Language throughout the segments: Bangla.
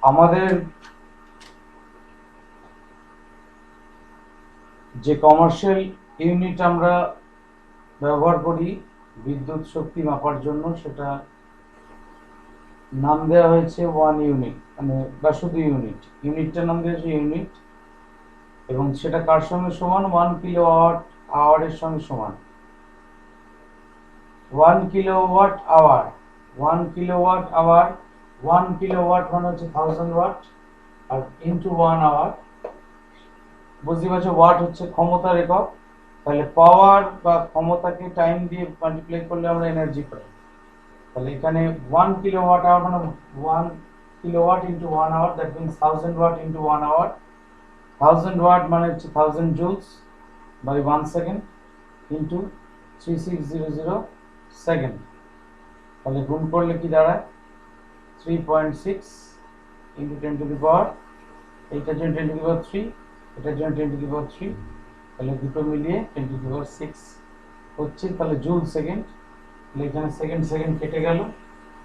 আমাদের যে কমার্শিয়াল ইউনিট আমরা ব্যবহার করি বিদ্যুৎ শক্তি মাপার জন্য, সেটা নাম দেওয়া হয়েছে 1 ইউনিট, মানে বা শুধু ইউনিটটার নাম দিয়েছে ইউনিট, এবং সেটা কার সঙ্গে সমান? 1 কিলোওয়াট আওয়ারের সঙ্গে সমান। 1 kilowatt hour 1 kilowatt hour 1 kilowatt মানে হচ্ছে 1000 ওয়াট, আর ইনটু 1 আওয়ার, বুঝতে পারছো, ওয়াট হচ্ছে ক্ষমতার একক, তাহলে পাওয়ার বা ক্ষমতাকে টাইম দিয়ে মাল্টিপ্লাই করলে আমরা এনার্জি পাই। তাহলে এখানে 1 কিলোওয়াট আওয়ার মানে 1 kilowatt into 1 hour, that means 1000 watt into 1 hour. 1000 watt মানে হচ্ছে 1000 joules by 1 second into 3600 second. তাহলে গুণ করলে কি দাঁড়ায়? 3.6 ইনটু 10 টু দি পাওয়ার, এইটার জন্য 10 টু দি পাওয়ার 3, এটার জন্য 10 টু দি পাওয়ার 3, তাহলে দুটো মিলিয়ে 10 টু দি পাওয়ার 6 হচ্ছে। তাহলে জুল সেকেন্ড, তাহলে এখানে সেকেন্ড সেকেন্ড কেটে গেল,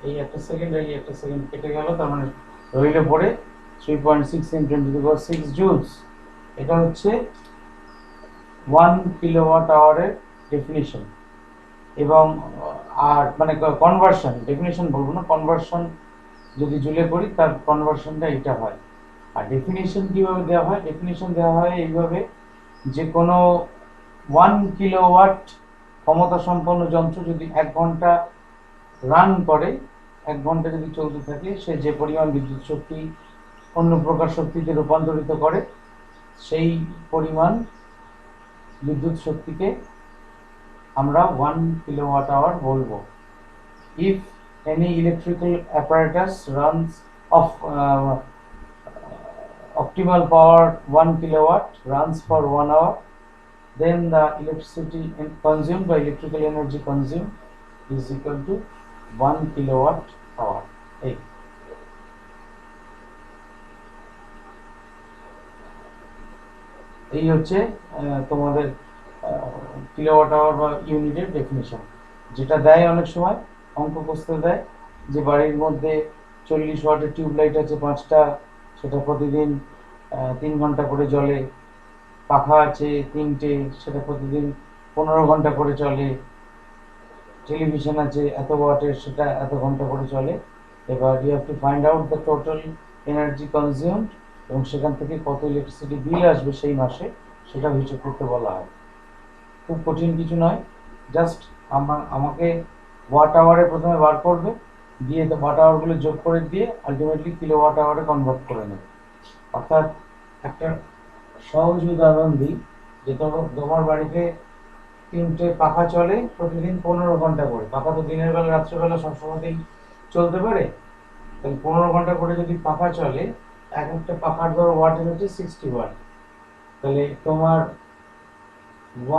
এই একটা সেকেন্ড এই একটা সেকেন্ড কেটে গেল, তার মানে রইলে পড়ে 3.6 into 10 to the power 6 joules. এটা হচ্ছে 1 কিলোওয়াট আওয়ারের ডেফিনিশন। এবং আর মানে কনভার্সন, ডেফিনিশন বলবো না, কনভার্সন যদি জুলে করি তার কনভার্সনটা এটা হয়। আর ডেফিনিশন কিভাবে দেওয়া হয়? ডেফিনিশন দেওয়া হয় এইভাবে, যে কোনো 1 কিলোওয়াট ক্ষমতা সম্পন্ন যন্ত্র যদি 1 ঘন্টা রান করে, 1 ঘন্টা যদি চলতে থাকে, সে যে পরিমাণ বিদ্যুৎ শক্তি অন্য প্রকার শক্তিতে রূপান্তরিত করে, সেই পরিমাণ বিদ্যুৎ শক্তিকে আমরা 1 কিলোওয়াট আওয়ার বলবো। If any electrical apparatus runs of optimal power 1 kilowatt runs for 1 hour, then the electricity consumed by electrical energy consumed is equal to 1 kilowatt hour. এই হচ্ছে তোমাদের কিলোওয়াট আওয়ার বা ইউনিটের ডেফিনিশন, যেটা দেয় অনেক সময় অঙ্ক কষতে দেয়, যে বাড়ির মধ্যে 40 ওয়াটের টিউবলাইট আছে 5টা, সেটা প্রতিদিন 3 ঘন্টা করে জ্বলে। পাখা আছে 3টে, সেটা প্রতিদিন 15 ঘন্টা করে চলে। টেলিভিশন আছে এত ওয়াটের, সেটা এত ঘন্টা করে চলে। এবার you have to find out the total energy consumed, এবং সেখান থেকে কত ইলেকট্রিসিটি বিল আসবে সেই মাসে, সেটা হিসেব করতে বলা হয়। খুব কঠিন কিছু নয়, জাস্ট আমাকে ওয়াট আওয়ারে প্রথমে বার করবে, দিয়ে ওয়াট আওয়ারগুলো যোগ করে দিয়ে আলটিমেটলি কিলোওয়াট আওয়ারে কনভার্ট করে নেবে। অর্থাৎ একটা সহজ উদাহরণ দিই, যে তোমার বাড়িতে 3টে পাখা চলে প্রতিদিন 15 ঘন্টা করে। পাখা তো দিনের বেলা রাত্রেবেলা সবসময়তেই চলতে পারে, তাহলে 15 ঘন্টা করে যদি পাখা চলে, এক একটা পাখার ধরো ওয়াটেজ হচ্ছে 60 ওয়াট, তাহলে তোমার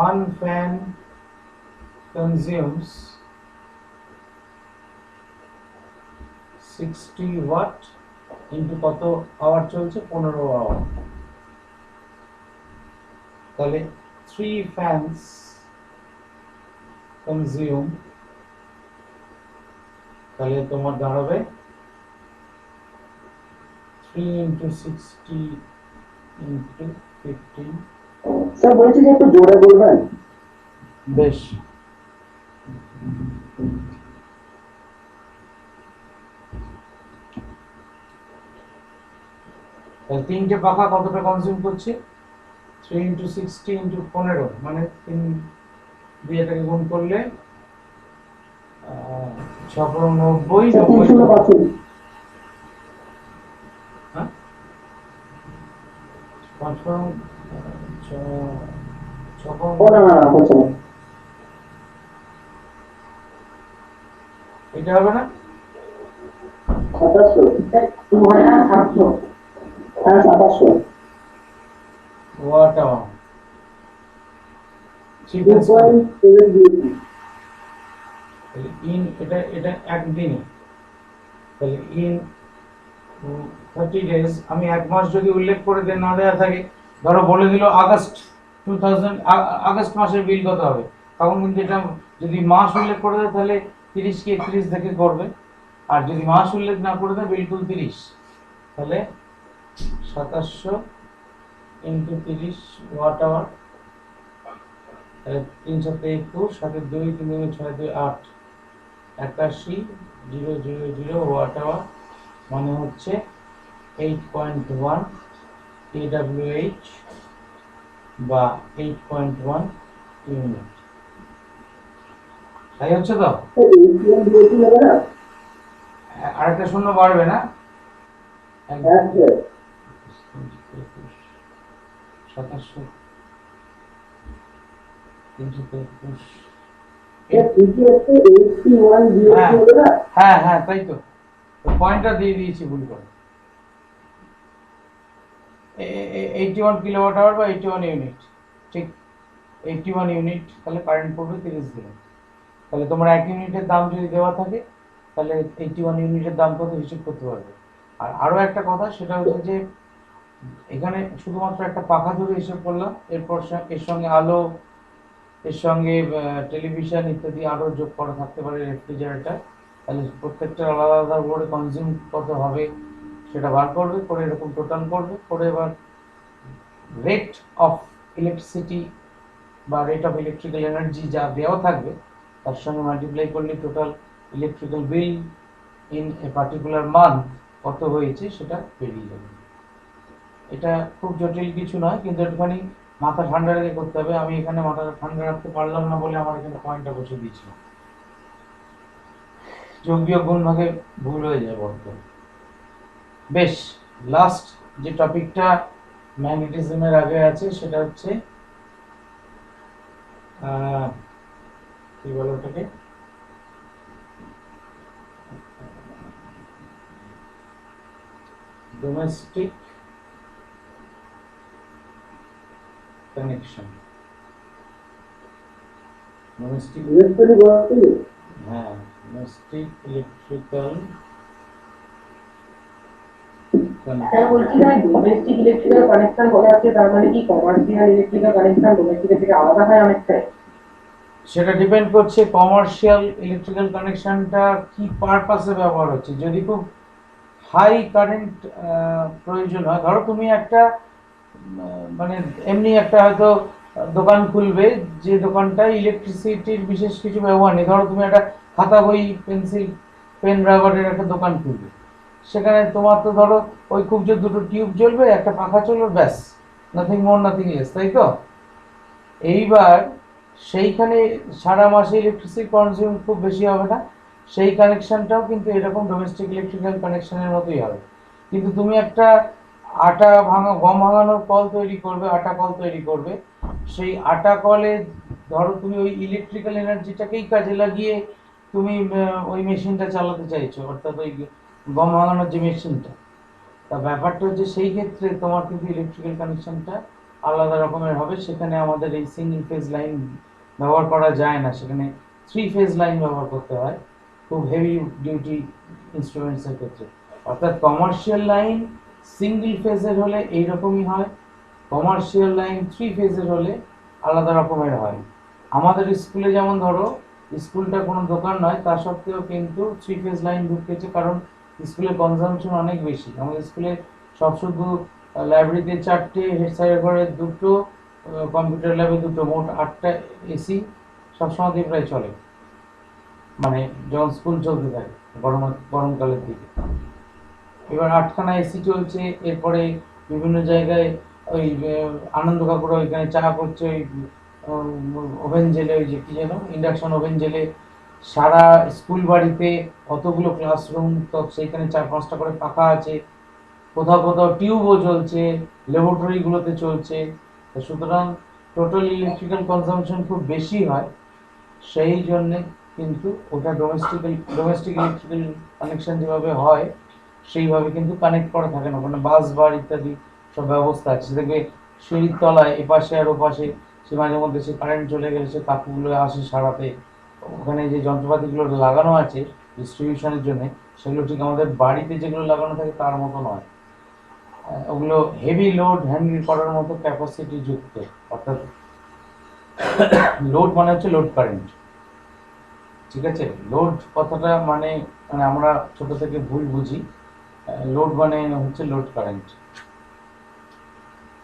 1 fan consumes 60 ওয়াট ইন্টু কত আওয়ার চলছে? 15 আওয়ার। তাহলে 3 fans consume, তাহলে তোমার দাঁড়াবে 3 ইন্টু 60 ইন্টু 15। স্যার বলছি যে একটু জোরে বলবেন। বেশ, তাহলে 3টে পাখা কতটা কনজিউম করছে? 3 ইন্টু 60 ইন্টু 15, মানে 3 দিয়ে এটাকে গুণ করলে 6×90, 90। হ্যাঁ, 5 এটা হবে না? 2700 ওয়াট আওয়ার। ইন এটা এটা একদিনে, তাহলে ইন 30 days, আমি 1 মাস যদি উল্লেখ করে না দেওয়া থাকে, ধরো বলে দিল আগস্ট 2000, আগস্ট মাসের বিল কত হবে, তখন কিন্তু এটা যদি মাস উল্লেখ করে দেয় তাহলে 30 কি 31 থেকে করবে, আর যদি মাস উল্লেখ না করে দেয় বিলকুল 30, তাহলে 2700 ইন্টু 30 ওয়াট আওয়ার, তাহলে 321 সাথে 2 3 6 2 8 81,000 ওয়াট আওয়ার, মানে হচ্ছে 8.1 kWh বা 8.1 ইউনিট। তাই হচ্ছে তো? স্যার এইচপিএম দিয়েছি হবে না? আরেকটা শূন্য বাড়বে না? হ্যাঁ স্যার। 2700 321। স্যার ঠিকই আছে, এইচপি1 দিয়েছি হ্যাঁ হবে না? হ্যাঁ হ্যাঁ, তাই তো, পয়েন্টটা দিয়ে দিয়েছি ভুল করে। 81 কিলোওয়াট আওয়ার বা 81 ইউনিট, ঠিক 81 ইউনিট, তাহলে কারেন্ট পড়বে 30 দিনে। তাহলে তোমার 1 ইউনিটের দাম যদি দেওয়া থাকে তাহলে 81 ইউনিটের দাম কত হিসেব করতে পারবে। আর আরও একটা কথা, সেটা হচ্ছে যে এখানে শুধুমাত্র একটা পাখা ধরে হিসেব করলাম, এরপর এর সঙ্গে আলো, এর সঙ্গে টেলিভিশন ইত্যাদি আরও যোগ করা থাকতে পারে, রেফ্রিজারেটর, তাহলে প্রত্যেকটা আলাদা আলাদা করে কনজিউম কত হবে সেটা বার করবে, করে এরকম টোটাল করবে, করে এবার রেট অফ ইলেকট্রিসিটি বা রেট অফ ইলেকট্রিক্যাল এনার্জি যা দেওয়া থাকবে তার সঙ্গে মাল্টিপ্লাই করলে total electrical bill in a particular month কত হয়েছে সেটা বেরিয়ে যাবে। এটা খুব জটিল কিছু নয়, কিন্তু একটুখানি মাথা ঠান্ডা রেখে করতে হবে। আমি এখানে মাথা ঠান্ডা রাখতে পারলাম না বলে আমার এখানে পয়েন্টটা বসে দিয়েছিলাম, যোগ বিয়োগ গুণ ভাগে ভুল হয়ে যায় বড্ড। বেশ, লাস্ট যে টপিকটা ম্যাগনেটিজমের আগে আছে সেটা হচ্ছে কি বলে ওটাকে, ডোমেস্টিক কানেকশন। ডোমেস্টিক, ডিরেক্টলি বলতে হ্যাঁ, ডোমেস্টিক ইলেকট্রিক্যাল স্যার বলছি না, ডোমেস্টিক ইলেকট্রিক্যাল কানেকশন বলা আছে, তার মানে কি কমার্শিয়াল ইলেকট্রিক্যাল কানেকশন ডোমেস্টিকের থেকে আলাদা হয় অনেকটাই? সেটা ডিপেন্ড করছে কমার্শিয়াল ইলেকট্রিক্যাল কানেকশনটা কি পারপাসে ব্যবহার হচ্ছে। যদি খুব হাই কারেন্ট প্রয়োজন হয়, ধরো তুমি একটা মানে এমনি একটা হয়তো দোকান খুলবে, যে দোকানটায় ইলেকট্রিসিটির বিশেষ কিছু ব্যবহার নেই, ধরো তুমি একটা খাতা বই পেন্সিল পেন রাবারের একটা দোকান খুলবে, সেখানে তোমার তো ধরো ওই খুব যে দুটো টিউব জ্বলবে, একটা পাখা চলবে, ব্যাস, নাথিং মোর নাথিং লেস, তাই তো? এইবার সেইখানে সারা মাসে ইলেকট্রিসিটি কনজিউম খুব বেশি হবে না, সেই কানেকশনটাও কিন্তু এরকম ডোমেস্টিক ইলেকট্রিক্যাল কানেকশনের মতোই হবে। কিন্তু তুমি একটা আটা ভাঙা গম ভাঙানোর কল তৈরি করবে, আটা কল তৈরি করবে, সেই আটা কলে ধরো তুমি ওই ইলেকট্রিক্যাল এনার্জিটাকেই কাজে লাগিয়ে তুমি ওই মেশিনটা চালাতে চাইছো, অর্থাৎ ওই গম ভাঙানোর যে মেশিনটা, তা ব্যাপারটা হচ্ছে সেই ক্ষেত্রে তোমার কিন্তু ইলেকট্রিক্যাল কানেকশনটা আলাদা রকমের হবে। সেখানে আমাদের এই সিঙ্গেল ফেজ লাইন ব্যবহার করা যায় না, সেখানে 3 ফেজ লাইন ব্যবহার করতে হয় খুব হেভি ডিউটি ইনস্ট্রুমেন্টসের ক্ষেত্রে। অর্থাৎ কমার্শিয়াল লাইন সিঙ্গেল ফেজের হলে এইরকমই হয়, কমার্শিয়াল লাইন 3 ফেজের হলে আলাদা রকমের হয়। আমাদের স্কুলে যেমন ধরো, স্কুলটা কোনো দোকান নয়, তা সত্ত্বেও কিন্তু 3 ফেজ লাইন ঢুকেছে, কারণ স্কুলের কনজামশন অনেক বেশি। আমাদের স্কুলে সব শুধু লাইব্রেরিতে 4টে, হেড স্যারের ঘরে 2টো, কম্পিউটার ল্যাবে 2টো, মোট 8টা এসি সবসময় প্রায় চলে, মানে যখন স্কুল চলতে থাকে গরমকালের দিকে। এবার 8খানা এসি চলছে, এরপরে বিভিন্ন জায়গায় ওই আনন্দ কাকুরা ওইখানে চা করছে, ওই ওভেন জেলে, ওই যে কি যেন ইন্ডাকশন ওভেন জেলে, সারা স্কুল বাড়িতে অতগুলো ক্লাসরুম, তো সেইখানে 4-5টা করে পাখা আছে, কোথাও কোথাও টিউবও চলছে, ল্যাবরেটরিগুলোতে চলছে। সুতরাং টোটাল ইলেকট্রিক্যাল কনজামশন খুব বেশি হয়, সেই জন্যে কিন্তু ওটা ডোমেস্টিক ইলেকট্রিক্যাল কানেকশন যেভাবে হয় সেইভাবে কিন্তু কানেক্ট করা থাকে না। ওখানে বাস বার ইত্যাদি সব ব্যবস্থা আছে, দেখবে সিঁড়ির তলায় এপাশে আর ওপাশে সে মাঝে মধ্যে সে কারেন্ট চলে গেলে সে কাকুগুলো আসে সারাতে, ওখানে যে যন্ত্রপাতিগুলো লাগানো আছে ডিস্ট্রিবিউশনের জন্য, সেগুলো ঠিক আমাদের বাড়িতে যেগুলো লাগানো থাকে তার মতো নয়। ওগুলো হেভি লোড হ্যান্ডেল করার মতো ক্যাপাসিটি যুক্ত, অর্থাৎ লোড মানে হচ্ছে লোড কারেন্ট, ঠিক আছে? লোড কথাটা মানে আমরা ছোট থেকে ভুল বুঝি, লোড মানে হচ্ছে লোড কারেন্ট,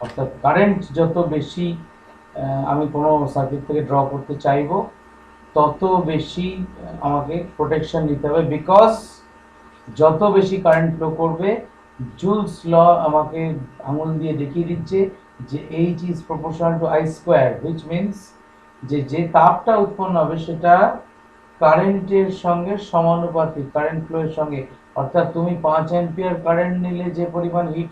অর্থাৎ কারেন্ট যত বেশি আমি কোনো সার্কিট থেকে ড্র করতে চাইবো তত বেশি আমাকে প্রোটেকশন নিতে হবে, বিকজ যত বেশি কারেন্ট ফ্লো করবে, জুলস ল আমাকে আঙুল দিয়ে দেখিয়ে দিচ্ছে যে H is proportional to I square, which means যে যে তাপটা উৎপন্ন হবে সেটা কারেন্টের সঙ্গে সমানুপাতিক, কারেন্ট ফ্লো এর সঙ্গে। অর্থাৎ তুমি 5 অ্যাম্পিয়ার কারেন্ট নিলে যে পরিমাণ হিট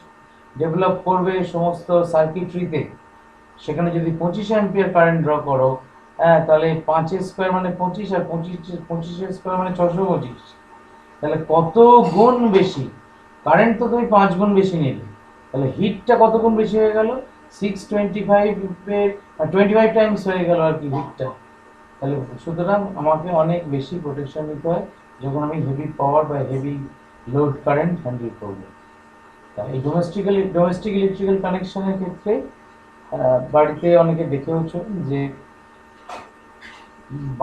ডেভেলপ করবে সমস্ত সার্কিটরিতে, সেখানে যদি 25 অ্যাম্পিয়ার কারেন্ট ড্র করো, হ্যাঁ, তাহলে 5 স্কোয়ার মানে 25, আর 25 স্কোয়ার মানে 625, তাহলে কত গুণ বেশি কারেন্ট, তো তুমি 5 গুণ বেশি নিলে, তাহলে হিটটা কত গুণ বেশি হয়ে গেল, 625 এর 25 টাইমস হয়ে গেল আর কি হিটটা। তাহলে সুতরাং আমাকে অনেক বেশি প্রোটেকশন নিতে হয় যখন আমি হেভি পাওয়ার বা হেভি লোড কারেন্ট হ্যান্ডেল করবো। তা এই ডোমেস্টিক ইলেকট্রিক্যাল কানেকশনের ক্ষেত্রে বাড়িতে অনেকে দেখেওছো যে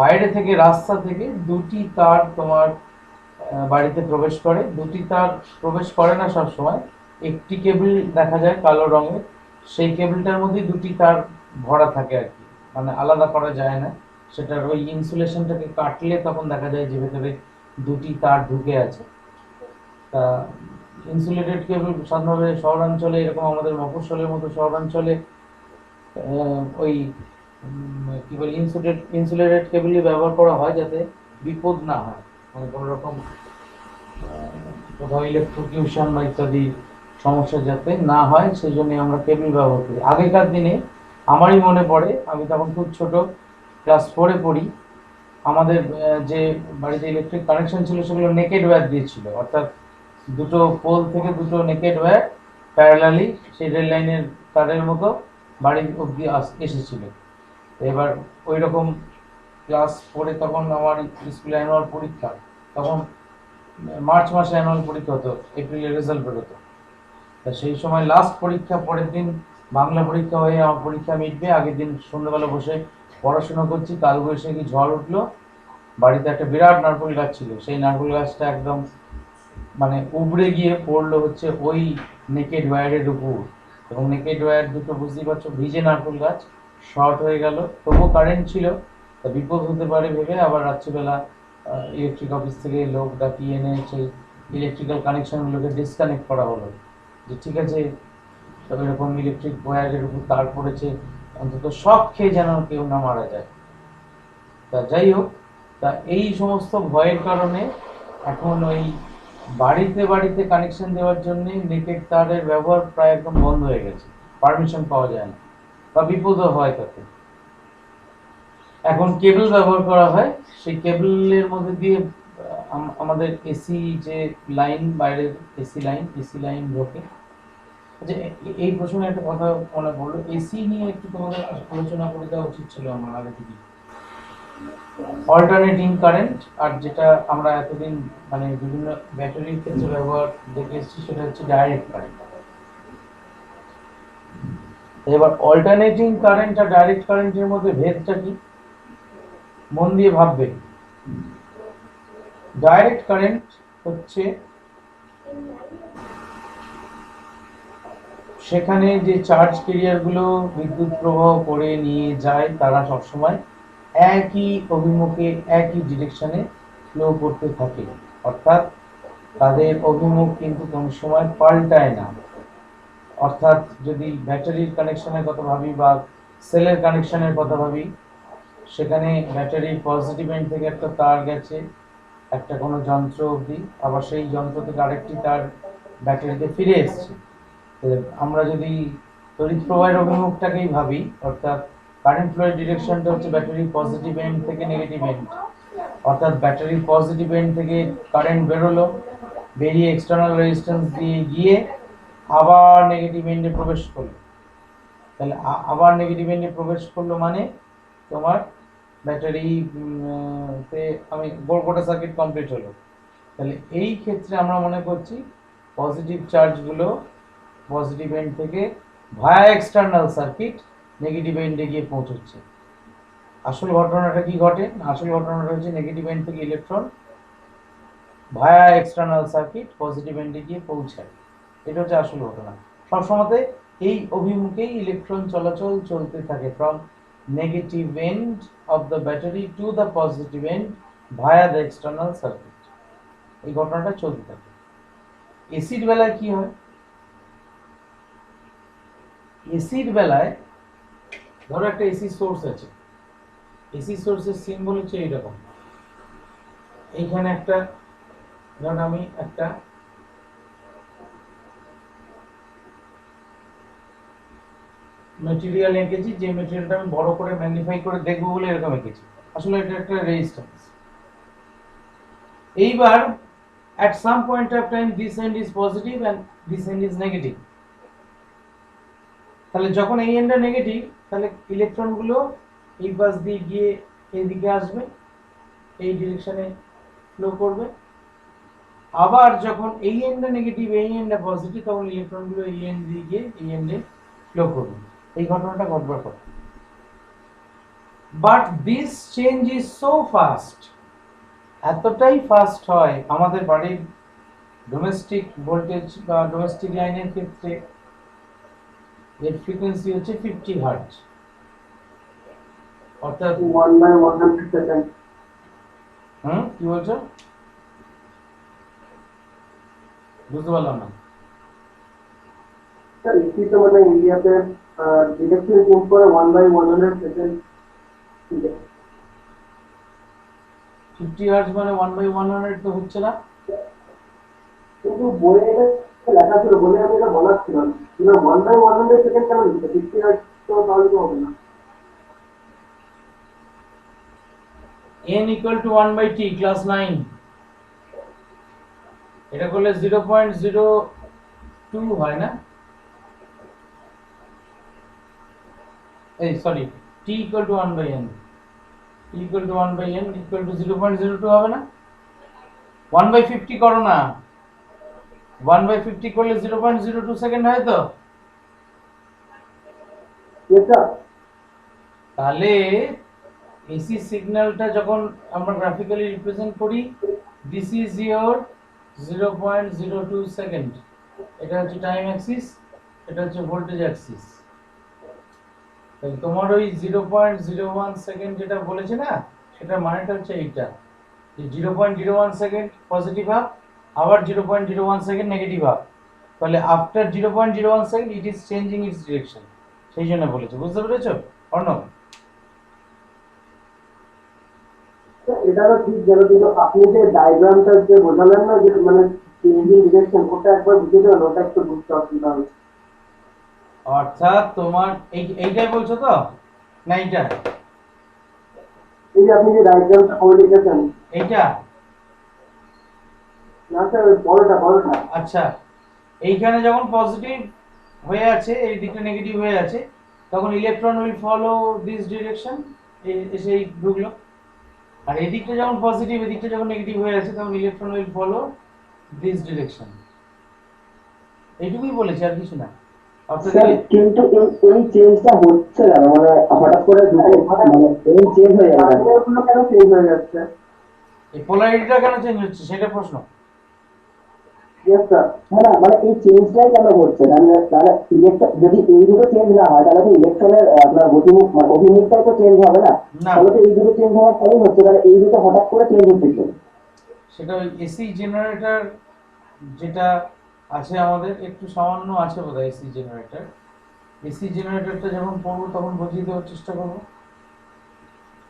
বাইরে থেকে, রাস্তা থেকে দুটি তার তোমার বাড়িতে প্রবেশ করে, দুটি তার প্রবেশ করে না সব সময়, একটি কেবল দেখা যায় কালো রঙের, সেই কেবলটার মধ্যে দুটি তার ভরা থাকে আর কি, মানে আলাদা করা যায় না, সেটার ওই ইনসুলেশনটাকে কাটলে তখন দেখা যায় যে ভেতরে দুটি তার ঢুকে আছে। তা ইনসুলেটেড কেবল সাধারণভাবে শহরাঞ্চলে, এরকম আমাদের মফস্বলের মতো শহরাঞ্চলে ওই কি বলে ইনসুলেটেড কেবলই ব্যবহার করা হয় যাতে বিপদ না হয়, মানে কোনো রকম কোথাও ইলেকট্রিকিউশন বা ইত্যাদি সমস্যা যাতে না হয়, সেই জন্য আমরা কেবল ব্যবহার করি। আগেকার দিনে আমারই মনে পড়ে, আমি তখন খুব ছোট, ক্লাস 4-এ পড়ি, আমাদের যে বাড়িতে ইলেকট্রিক কানেকশন ছিল সেগুলো নেকেড ওয়্যার দিয়েছিল, অর্থাৎ দুটো পোল থেকে দুটো নেকেড ওয়্যার প্যারালালি সেই রেল লাইনের তারের মতো বাড়ি অব্দি এসেছিল। এবার ওই রকম ক্লাস 4-এ তখন আমার স্কুলে অ্যানুয়াল পরীক্ষা, তখন মার্চ মাসে অ্যানুয়াল পরীক্ষা হতো, এপ্রিলে রেজাল্ট বেরোতো। তা সেই সময় লাস্ট পরীক্ষা, পরের দিন বাংলা পরীক্ষা হয়ে আমার পরীক্ষা মিটবে, আগের দিন সন্ধ্যাবেলা বসে পড়াশোনা করছি, কালবৈশাখী ঝড় উঠলো, বাড়িতে একটা বিরাট নারকেল গাছ ছিল, সেই নারকেল গাছটা একদম মানে উবড়ে গিয়ে পড়লো হচ্ছে ওই নেকেড ওয়্যারের উপর, এবং নেকেড ওয়্যার দুটো বুঝতেই পারছো, ভিজে নারকেল গাছ, শর্ট হয়ে গেল, তবুও কারেন্ট ছিল, তা বিপদ হতে পারে ভেবে আবার রাত্রিবেলা ইলেকট্রিক অফিস থেকে লোক ডাকিয়ে এনে সেই ইলেকট্রিক্যাল কানেকশনগুলোকে ডিসকানেক্ট করা হলো, যে ঠিক আছে এরকম ইলেকট্রিক ওয়্যারের উপর তার পড়েছে, অন্তত শক খেয়ে যেন কেউ না মারা যায়। তা যাই হোক, তা এই সমস্ত ভয়ের কারণে এখন ওই বাড়িতে বাড়িতে কানেকশন দেওয়ার জন্য নেকেড তারের ব্যবহার প্রায় একদম বন্ধ হয়ে গেছে, পারমিশন পাওয়া যায় না বা বিপদও হয় তাতে। এখন কেবল ব্যবহার করা হয়, সেই কেবলের মধ্যে দিয়ে আমাদের এসি যে লাইন, বাইরের এসি লাইন ঢোকে। আচ্ছা, এই প্রসঙ্গে একটা কথা মনে পড়লো, এসি নিয়ে একটু তোমাদের আলোচনা করে দেওয়া উচিত ছিল আমার আগে থেকে। অল্টারনেটিং কারেন্ট, আর যেটা আমরা এতদিন মানে বিভিন্ন ব্যাটারির ক্ষেত্রে ব্যবহার দেখে এসেছি, সেটা হচ্ছে ডাইরেক্ট কারেন্ট। এবার অল্টারনেটিং কারেন্ট আর ডাইরেক্ট কারেন্টের মধ্যে ভেদটা কি, মন দিয়ে ভাববে। ডাইরেক্ট কারেন্ট হচ্ছে সেখানে যে চার্জ ক্যারিয়ারগুলো বিদ্যুৎ প্রবাহ করে নিয়ে যায়, তারা সবসময় একই অভিমুখে একই ডিরেকশনে ফ্লো করতে থাকে, অর্থাৎ তাদের অভিমুখ কিন্তু কোনো সময় পাল্টায় না। অর্থাৎ যদি ব্যাটারির কানেকশনের কথা ভাবি বা সেলের কানেকশনের কথা ভাবি, সেখানে ব্যাটারির পজিটিভ এন্ড থেকে একটা তার গেছে একটা কোনো যন্ত্র অবধি, আবার সেই যন্ত্র থেকে আরেকটি তার ব্যাটারিতে ফিরে এসছে। আমরা যদি তড়িৎ প্রবাহের অভিমুখটাকেই ভাবি, অর্থাৎ কারেন্ট ফ্লোয়ের ডিরেকশনটা হচ্ছে ব্যাটারির পজিটিভ এন্ড থেকে নেগেটিভ এন্ড, অর্থাৎ ব্যাটারির পজিটিভ এন্ড থেকে কারেন্ট বেরোলো, বেরিয়ে এক্সটার্নাল রেজিস্ট্যান্স দিয়ে গিয়ে আবার নেগেটিভ এন্ডে প্রবেশ করলো। তাহলে আবার নেগেটিভ এন্ডে প্রবেশ করলো মানে তোমার ব্যাটারি তে আমি গোটা সার্কিট কমপ্লিট হলো। তাহলে এই ক্ষেত্রে আমরা মনে করছি পজিটিভ চার্জগুলো পজিটিভ এন্ড থেকে ভায়া এক্সটার্নাল সার্কিট নেগেটিভ এন্ডে গিয়ে পৌঁছচ্ছে। আসল ঘটনাটা কি ঘটে, আসল ঘটনাটা হচ্ছে নেগেটিভ এন্ড থেকে ইলেকট্রন ভায়া এক্সটার্নাল সার্কিট পজিটিভ এন্ডে গিয়ে পৌঁছায়। এটা হচ্ছে আসল ঘটনা। সবসময় এই অভিমুখেই ইলেকট্রন চলাচল চলতে থাকে, from negative end of the battery to the positive end via the external circuit. এই ঘটনাটা চলতে থাকে। এসিড বেলায় কি হয়? এসিড বেলায় ধরো একটা এসি সোর্স আছে, এসি সোর্সের সিম্বল হচ্ছে এইরকম। এইখানে একটা, ধরুন আমি একটা মেটেরিয়াল এঁকেছি, যে মেটেরিয়ালটা আমি বড় করে ম্যাগনিফাই করে দেখবো বলে এরকম এঁকেছি, আসলে এটা একটা রেজিস্ট্যান্স। এইবার at some point of time this end is positive and this end is negative, তাহলে যখন এই এন্ডটা নেগেটিভ তাহলে ইলেকট্রন গুলো এই পাশ দিয়ে গিয়ে এইদিকে আসবে, এই ডিরেকশনে ফ্লো করবে। আবার যখন এই এন্ডটা নেগেটিভ এই এন্ডটা পজিটিভ তখন ইলেকট্রন গুলো এই এন্ড দিয়ে গিয়ে এই এন্ডে ফ্লো করবে। এই ঘটনাটা ঘটবার কথা। But this change is so fast, এতটাই ফাস্ট হয় আমাদের বাড়ির ডোমেস্টিক ভোল্টেজ বা ডোমেস্টিক লাইনের ক্ষেত্রে এর ফ্রিকোয়েন্সি হচ্ছে 50 হার্টজ, অর্থাৎ 1/100 সেকেন্ড। কি বলছো? বুঝতে পারলাম না। স্যার এসি তো মানে ইন্ডিয়াতে ডিরেক্টলি চেঞ্জ করে 1/100 সেকেন্ড। 50 হার্টজ মানে 1/100 তো হচ্ছে না। কিন্তু বইয়ে এটা লেখা ছিল বলে আমি এটা বলাচ্ছিলাম, কিন্তু 1/100 সেকেন্ড কেন লিখছে? 50 হার্টজ তো তাহলে তো হবে না। n equal to 1/t class 9, এটা করলে 0.02 হয় না? এই sorry, t equal to 1/n, t equal to 1/n equal to 0.02 হবে না? 1/50 করো না, 1/50 করলে 0.02 সেকেন্ড হয় তো। তাহলে এসি সিগন্যালটা যখন আমরা গ্রাফিক্যালি রিপ্রেজেন্ট করি, দিস ইজ ইয়োর 0.02 সেকেন্ড। এটা হচ্ছে টাইম অ্যাক্সিস, এটা হচ্ছে ভোল্টেজ অ্যাক্সিস। তাহলে তোমার ওই 0.01 সেকেন্ড যেটা বলেছে না, সেটা মানেটা হচ্ছে এইটা, যে 0.01 সেকেন্ড পজিটিভ হাফ, আবার 0.01 সেকেন্ড নেগেটিভ হাফ। তাহলে after 0.01 second it is changing it's direction, সেই জন্য বলেছে। বুঝতে পেরেছো অর্ণব? এটা তো ঠিক গেল, কিন্তু আপনি যে ডায়াগ্রামটা যে বোঝালেন না যে মানে চেঞ্জিং ডিরেকশন, ওটা একবার বুঝিয়ে দেবেন, ওটা একটু বুঝতে অসুবিধা হবে। অর্থাৎ তোমার এইটাই বলছো তো, না এইটা? এই যে আপনি যে ডায়াগ্রামটা করে লিখেছেন। এইটা? না স্যার ওই বড়টা। আচ্ছা, এইখানে যখন পজিটিভ হয়ে আছে, এই দিকটা নেগেটিভ হয়ে আছে, তখন electron will follow this direction, এসে ঢুকলো। আর এই দিকটা যখন পজিটিভ, এই দিকটা যখন নেগেটিভ হয়ে আছে, তখন electron will follow this direction. এইটুকুই বলেছি, আর কিছু না। অর্থাৎ কিন্তু এই চেঞ্জটা হচ্ছে কেন, মানে হঠাৎ করে দুটো মানে এই চেঞ্জ হয়ে যাবে কেন চেঞ্জ হয়ে যাচ্ছে? এই পোলারিটিটা কেন চেঞ্জ হচ্ছে সেটা প্রশ্ন। হ্যাঁ মানে এই চেঞ্জটাই কেন হচ্ছে? তাহলে ইলেকট্রন যদি এই দুটো চেঞ্জ না হয় তাহলে তো ইলেকট্রনের আপনার গতিমুখ মানে অভিমুখটাও তো চেঞ্জ হবে না। তাহলে তো এই দুটো চেঞ্জ হওয়ার ফলেই হচ্ছে, তাহলে এই দুটো হঠাৎ করে চেঞ্জ হচ্ছে। সেটা ওই এসি জেনারেটর যেটা আছে আমাদের, একটু সামান্য আছে বোধহয় এসি জেনারেটর। এসি জেনারেটরটা যখন পড়বো তখন বুঝিয়ে দেওয়ার চেষ্টা করবো।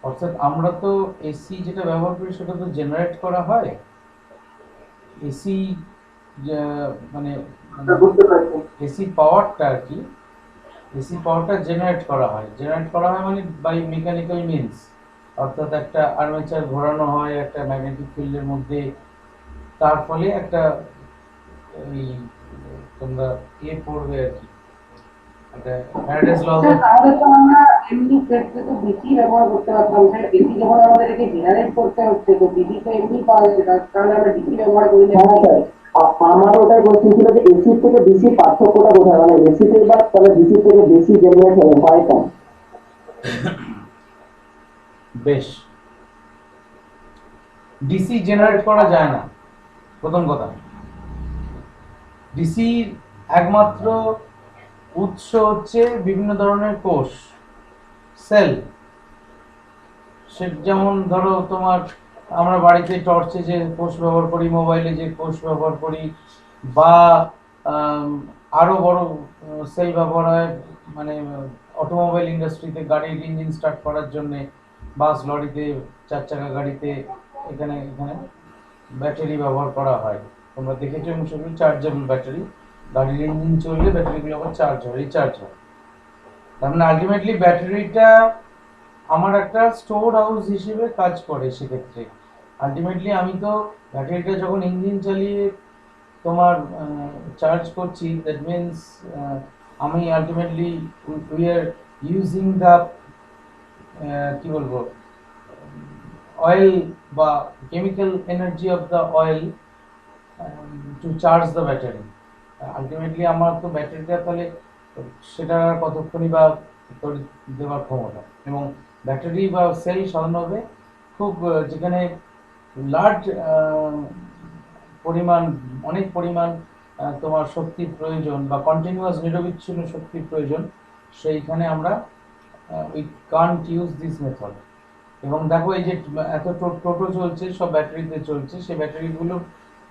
অর্থাৎ আমরা তো এসি যেটা ব্যবহার করি সেটা তো জেনারেট করা হয়। এসি মানে এসি পাওয়ারটা আর কি, এসি পাওয়ারটা জেনারেট করা হয়। জেনারেট করা হয় মানে বাই মেকানিক্যাল মিনস, অর্থাৎ একটা আর্মেচার ঘোরানো হয় একটা ম্যাগনেটিক ফিল্ডের মধ্যে, তার ফলে একটা ওই তোমরা পড়বে আর কি, একটা ফ্যারাডেস ল। তাহলে তো আমরা এমনি ক্ষেত্রে তো ডিসি ব্যবহার করতে পারতাম স্যার। এসি যখন আমাদেরকে জেনারেট করতে হচ্ছে তো ডিসি তো এমনি পাওয়া যাচ্ছে, তাহলে আমরা ডিসি ব্যবহার করি না। হ্যাঁ স্যার, আমার ওটাই বলছি ছিল যে এসি থেকে ডিসি পার্থক্যটা কোথায়, মানে এসিতে বা তাহলে ডিসি থেকে বেশি জেনারেট হয় কেন? বেশ, ডিসি জেনারেট করা যায় না, প্রথম কথা, ডিসির একমাত্র উৎস হচ্ছে বিভিন্ন ধরনের কোষ, সেল। সে যেমন ধরো তোমার, আমরা বাড়িতে টর্চে যে কোষ ব্যবহার করি, মোবাইলে যে কোষ ব্যবহার করি, বা আম, আরো বড় সেল ব্যবহার হয়, মানে অটোমোবাইল ইন্ডাস্ট্রিতে গাড়ির ইঞ্জিন স্টার্ট করার জন্য, বাস লরিতে, চার চাকা গাড়িতে, এখানে এখানে ব্যাটারি ব্যবহার করা হয়। তোমরা দেখেছো এবং সেগুলো চার্জেবল ব্যাটারি, গাড়ির ইঞ্জিন চললে ব্যাটারিগুলো আবার চার্জ হয়, রিচার্জ হয়। তার মানে আলটিমেটলি ব্যাটারিটা আমার একটা স্টোর হাউস হিসেবে কাজ করে। সেক্ষেত্রে আলটিমেটলি আমি তো ব্যাটারিটা যখন ইঞ্জিন চালিয়ে তোমার চার্জ করছি, দ্যাট মিনস আমি ultimately we are using the, কি বলবো, অয়েল বা chemical energy of the oil to charge the battery. Ultimately আমার তো ব্যাটারিটা তাহলে সেটা কতক্ষণই বা তড়িৎ দেওয়ার ক্ষমতা। এবং ব্যাটারি বা সেল সাধারণভাবে খুব যেখানে লার্জ পরিমাণ, অনেক পরিমাণ তোমার শক্তির প্রয়োজন বা কন্টিনিউয়াস নিরবিচ্ছিন্ন শক্তির প্রয়োজন, সেইখানে আমরা we can't use this method. এবং দেখো এই যে এত টোটো চলছে, সব ব্যাটারিতে চলছে, সেই ব্যাটারিগুলো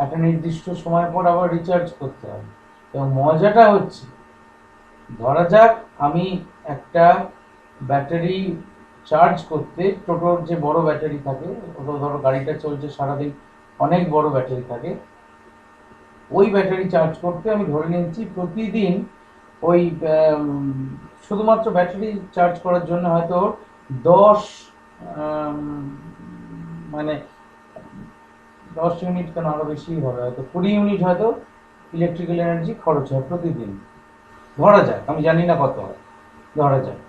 একটা নির্দিষ্ট সময় পর আবার রিচার্জ করতে হয়। এবং মজাটা হচ্ছে, ধরা যাক আমি একটা ব্যাটারি চার্জ করতে, টোটোর যে বড় ব্যাটারি থাকে, টোটো ধরো গাড়িটা চলছে সারাদিন, অনেক বড় ব্যাটারি থাকে, ওই ব্যাটারি চার্জ করতে আমি ধরে নিচ্ছি প্রতিদিন ওই শুধুমাত্র ব্যাটারি চার্জ করার জন্য হয়তো 10 মানে 10 ইউনিট কেন, আরো বেশি হবে, হয়তো 20 ইউনিট হয়তো ইলেকট্রিক্যাল এনার্জি খরচ হয় প্রতিদিন, ধরা যাক, আমি জানি না কত হয়, ধরা যাক।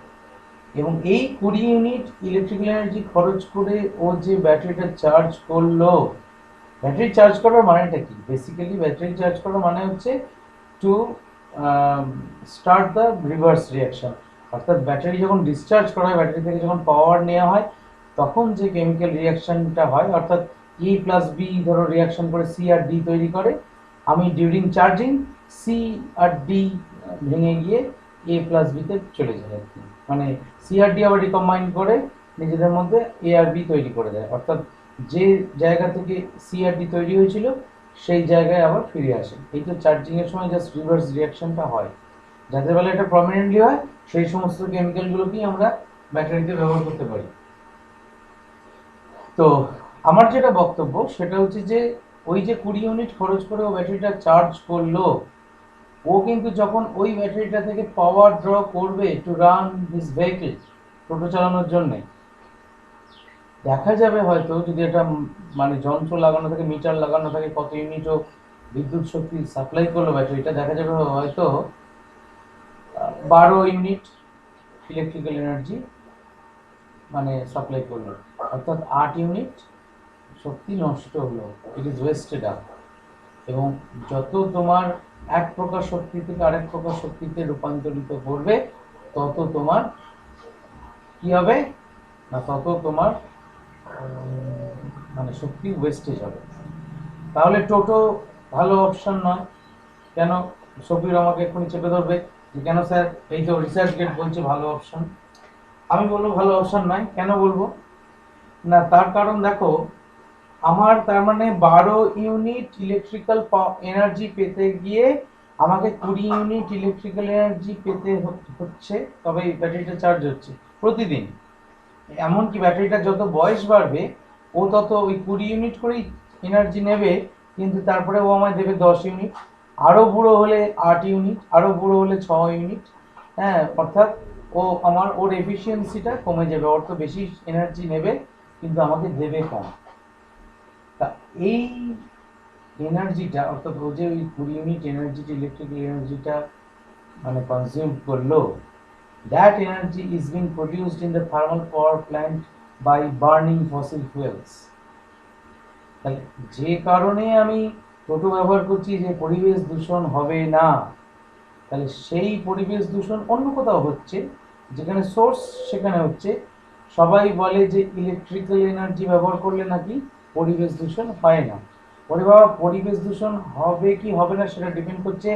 এবং এই 20 ইউনিট ইলেকট্রিক্যাল এনার্জি খরচ করে ও যে ব্যাটারিটা চার্জ করলো, ব্যাটারি চার্জ করার মানেটা কি? বেসিক্যালি ব্যাটারি চার্জ করার মানে হচ্ছে to start the reverse reaction. অর্থাৎ ব্যাটারি যখন ডিসচার্জ করা হয়, ব্যাটারি থেকে যখন পাওয়ার নেওয়া হয়, তখন যে কেমিক্যাল রিয়াকশনটা হয়, অর্থাৎ ই প্লাস বি ধরো রিয়াকশন করে সি আর ডি তৈরি করে, আমি ডিউরিং চার্জিং সি আর ডি ভেঙে গিয়ে এ প্লাস বিতে চলে যায় আর কি। মানে সি আর ডি আবার রিকম্বাইন করে নিজেদের মধ্যে এ আর বি তৈরি করে দেয়, অর্থাৎ যে জায়গা থেকে সি আর ডি তৈরি হয়েছিল সেই জায়গায় আবার ফিরে আসে। এই তো চার্জিং এর সময় জাস্ট রিভার্স রিয়াকশনটা হয়। যাদের বেলা এটা প্রমিনেন্টলি হয়, সেই সমস্ত কেমিক্যালগুলোকেই আমরা ব্যাটারিতে ব্যবহার করতে পারি। তো আমার যেটা বক্তব্য সেটা হচ্ছে যে, ওই যে 20 ইউনিট খরচ করে ও ব্যাটারিটা চার্জ করলো, ও কিন্তু যখন ওই ব্যাটারিটা থেকে পাওয়ার ড্র করবে টু রান দিস ভেহিকল, টোটো চালানোর জন্য, দেখা যাবে হয়তো যদি এটা মানে যন্ত্র লাগানো থাকে, মিটার লাগানো থাকে, কত ইউনিটও বিদ্যুৎ শক্তি সাপ্লাই করলো ব্যাটারিটা, দেখা যাবে হয়তো 12 ইউনিট ইলেকট্রিক্যাল এনার্জি মানে সাপ্লাই করলো, অর্থাৎ 8 ইউনিট শক্তি নষ্ট হলো, ইট ইজ ওয়েস্টেড আপ। এবং যত তোমার এক প্রকার শক্তি থেকে আরেক প্রকার শক্তিতে রূপান্তরিত করবে, তত তোমার কি হবে না, তত তোমার মানে শক্তি ওয়েস্টেজ হবে। তাহলে টোটো ভালো অপশন নয়। কেন? সফির আমাকে এক্ষুনি চেপে ধরবে যে কেন স্যার, এই তো রিসার্চ গেট বলছে ভালো অপশন। আমি বলবো ভালো অপশন নয়। কেন বলবো না, তার কারণ দেখো, আমার তার মানে 12 ইউনিট ইলেকট্রিক্যাল এনার্জি পেতে গিয়ে আমাকে 20 ইউনিট ইলেকট্রিক্যাল এনার্জি পেতে হচ্ছে, তবে ব্যাটারিটা চার্জ হচ্ছে প্রতিদিন। এমনকি ব্যাটারিটা যত বয়স বাড়বে, ও তত ওই 20 ইউনিট করেই এনার্জি নেবে, কিন্তু তারপরে ও আমায় দেবে 10 ইউনিট, আরও বুড়ো হলে 8 ইউনিট, আরও বুড়ো হলে 6 ইউনিট। হ্যাঁ, অর্থাৎ ও আমার, ওর এফিসিয়েন্সিটা কমে যাবে, ওর তো বেশি এনার্জি নেবে কিন্তু আমাকে দেবে কম। তা এই এনার্জিটা, অর্থাৎ ও যে ওই 20 ইউনিট এনার্জিটা, ইলেকট্রিক্যাল এনার্জিটা মানে কনজিউম করলো, that energy is being produced in the thermal power plant by burning fossil fuels. তাহলে যে কারণে আমি টোটো ব্যবহার করছি যে পরিবেশ দূষণ হবে না, তাহলে সেই পরিবেশ দূষণ অন্য কোথাও হচ্ছে, যেখানে সোর্স সেখানে হচ্ছে। সবাই বলে যে ইলেকট্রিক্যাল এনার্জি ব্যবহার করলে নাকি পরিবেশ দূষণ হয় না। ওরে বাবা, পরিবেশ দূষণ হবে কি হবে না সেটা ডিপেন্ড করছে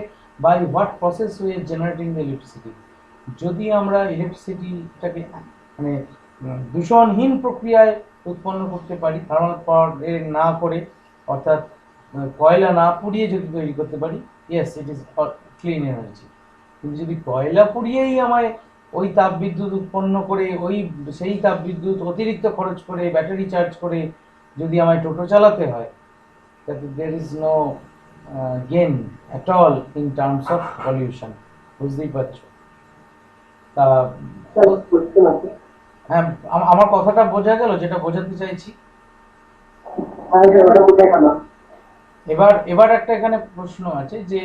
by what process we are generating the electricity. যদি আমরা ইলেকট্রিসিটিটাকে মানে দূষণহীন প্রক্রিয়ায় উৎপন্ন করতে পারি, থার্মাল পাওয়ার না করে, অর্থাৎ কয়লা না পুড়িয়ে যদি তৈরি করতে পারি, yes it is clean energy. কিন্তু যদি কয়লা পুড়িয়েই আমায় ওই তাপবিদ্যুৎ উৎপন্ন করে সেই তাপবিদ্যুৎ অতিরিক্ত খরচ করে ব্যাটারি চার্জ করে যদি আমায় টোটো চালাতে হয়, that there is no gain at all in terms of pollution, বুঝতেই পারছো। তা কোশ্চেন আছে। হ্যাঁ, আমার কথাটা বোঝা গেল যেটা বোঝাতে চাইছি? হ্যাঁ স্যার, ওটা বোঝা গেল। এবার একটা এখানে প্রশ্ন আছে যে